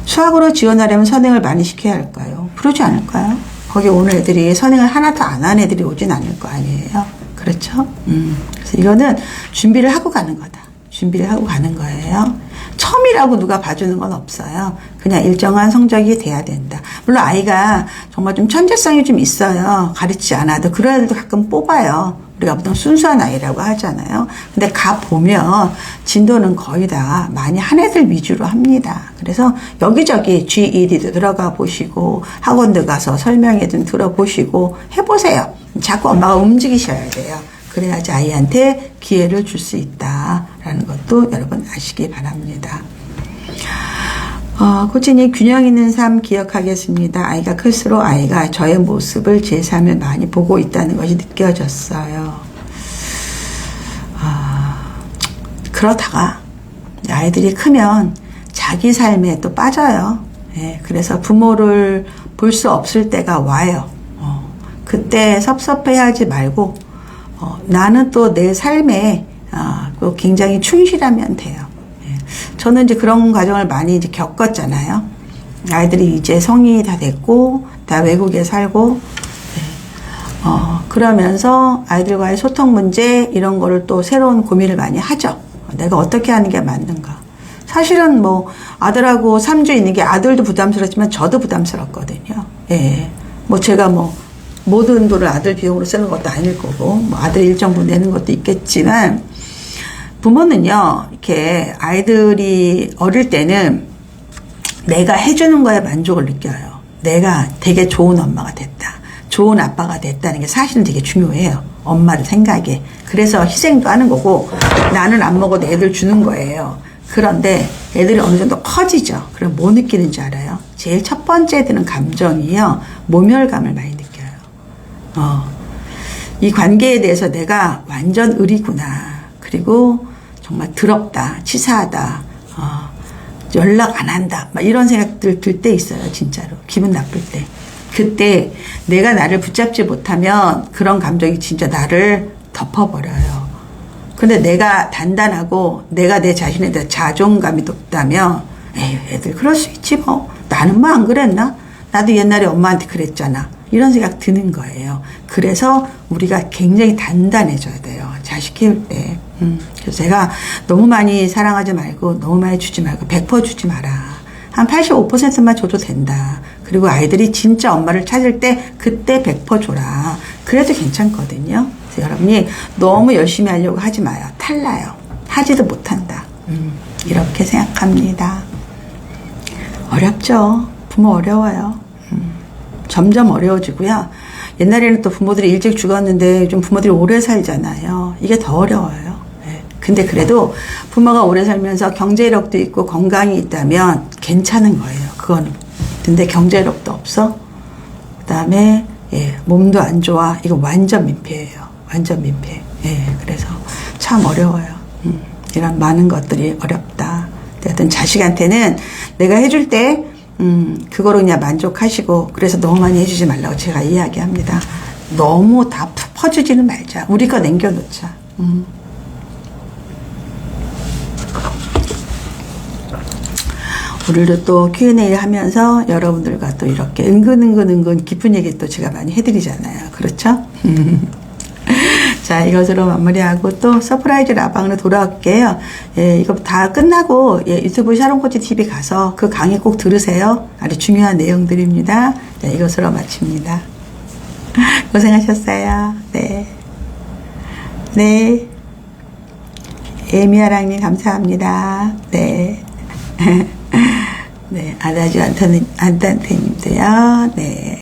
수학으로 지원하려면 선행을 많이 시켜야 할까요? 그러지 않을까요? 거기 오는 애들이 선행을 하나도 안 한 애들이 오진 않을 거 아니에요. 그렇죠? 그래서 이거는 준비를 하고 가는 거다. 준비를 하고 가는 거예요. 처음이라고 누가 봐주는 건 없어요. 그냥 일정한 성적이 돼야 된다. 물론 아이가 정말 좀 천재성이 좀 있어요. 가르치지 않아도. 그런 애들도 가끔 뽑아요. 우리가 보통 순수한 아이라고 하잖아요. 근데 가보면 진도는 거의 다 많이 한 애들 위주로 합니다. 그래서 여기저기 GED도 들어가 보시고 학원도 가서 설명회 좀 들어보시고 해보세요. 자꾸 엄마가 움직이셔야 돼요. 그래야지 아이한테 기회를 줄 수 있다라는 것도 여러분 아시기 바랍니다. 코치님, 균형 있는 삶 기억하겠습니다. 아이가 클수록 아이가 저의 모습을 제 삶을 많이 보고 있다는 것이 느껴졌어요. 그러다가 아이들이 크면 자기 삶에 또 빠져요. 예, 그래서 부모를 볼 수 없을 때가 와요. 그때 섭섭해하지 말고 나는 또 내 삶에 굉장히 충실하면 돼요. 저는 이제 그런 과정을 많이 이제 겪었잖아요. 아이들이 이제 성인이 다 됐고, 다 외국에 살고, 그러면서 아이들과의 소통 문제, 이런 거를 또 새로운 고민을 많이 하죠. 내가 어떻게 하는 게 맞는가. 사실은 뭐, 아들하고 3주 있는 게 아들도 부담스럽지만 저도 부담스럽거든요. 예. 뭐 제가 뭐, 모든 돈을 아들 비용으로 쓰는 것도 아닐 거고, 뭐 아들 일정분 내는 것도 있겠지만, 부모는요, 이렇게 아이들이 어릴 때는 내가 해주는 거에 만족을 느껴요. 내가 되게 좋은 엄마가 됐다. 좋은 아빠가 됐다는 게 사실은 되게 중요해요. 엄마를 생각해. 그래서 희생도 하는 거고, 나는 안 먹어도 애들 주는 거예요. 그런데 애들이 어느 정도 커지죠. 그럼 뭐 느끼는지 알아요? 제일 첫 번째 드는 감정이요, 모멸감을 많이 느껴요. 이 관계에 대해서 내가 완전 의리구나. 그리고 정말 더럽다, 치사하다, 연락 안 한다, 막 이런 생각들 들 때 있어요, 진짜로. 기분 나쁠 때. 그때 내가 나를 붙잡지 못하면 그런 감정이 진짜 나를 덮어버려요. 근데 내가 단단하고 내가 내 자신에 대한 자존감이 높다면, 에휴, 애들 그럴 수 있지 뭐. 나는 뭐 안 그랬나? 나도 옛날에 엄마한테 그랬잖아. 이런 생각 드는 거예요. 그래서 우리가 굉장히 단단해져야 돼요. 자식 키울 때. 그래서 제가 너무 많이 사랑하지 말고 너무 많이 주지 말고 100% 주지 마라. 한 85%만 줘도 된다. 그리고 아이들이 진짜 엄마를 찾을 때 그때 100% 줘라. 그래도 괜찮거든요. 그래서 여러분이 너무 열심히 하려고 하지 마요. 탈나요. 하지도 못한다. 이렇게 생각합니다. 어렵죠. 부모 어려워요. 점점 어려워지고요. 옛날에는 또 부모들이 일찍 죽었는데 좀 부모들이 오래 살잖아요. 이게 더 어려워요. 네. 근데 그래도 부모가 오래 살면서 경제력도 있고 건강이 있다면 괜찮은 거예요. 그거는. 근데 경제력도 없어. 그 다음에 몸도 안 좋아. 이거 완전 민폐예요. 완전 민폐. 그래서 참 어려워요. 이런 많은 것들이 어렵다. 하여튼 자식한테는 내가 해줄 때 그거로 그냥 만족하시고, 그래서 너무 많이 해주지 말라고 제가 이야기합니다. 너무 다 퍼주지는 말자. 우리 거 남겨놓자. 오늘도 또 Q&A 하면서 여러분들과 또 이렇게 은근 깊은 얘기 또 제가 많이 해드리잖아요. 그렇죠? 자, 이것으로 마무리하고 또 서프라이즈 라방으로 돌아올게요. 이거 다 끝나고 유튜브 샤론코치 TV 가서 그 강의 꼭 들으세요. 아주 중요한 내용들입니다. 자, 이것으로 마칩니다. 고생하셨어요. 네. 네. 에미아랑님 감사합니다. 네. 네. 아다주 안탄테님도요. 네.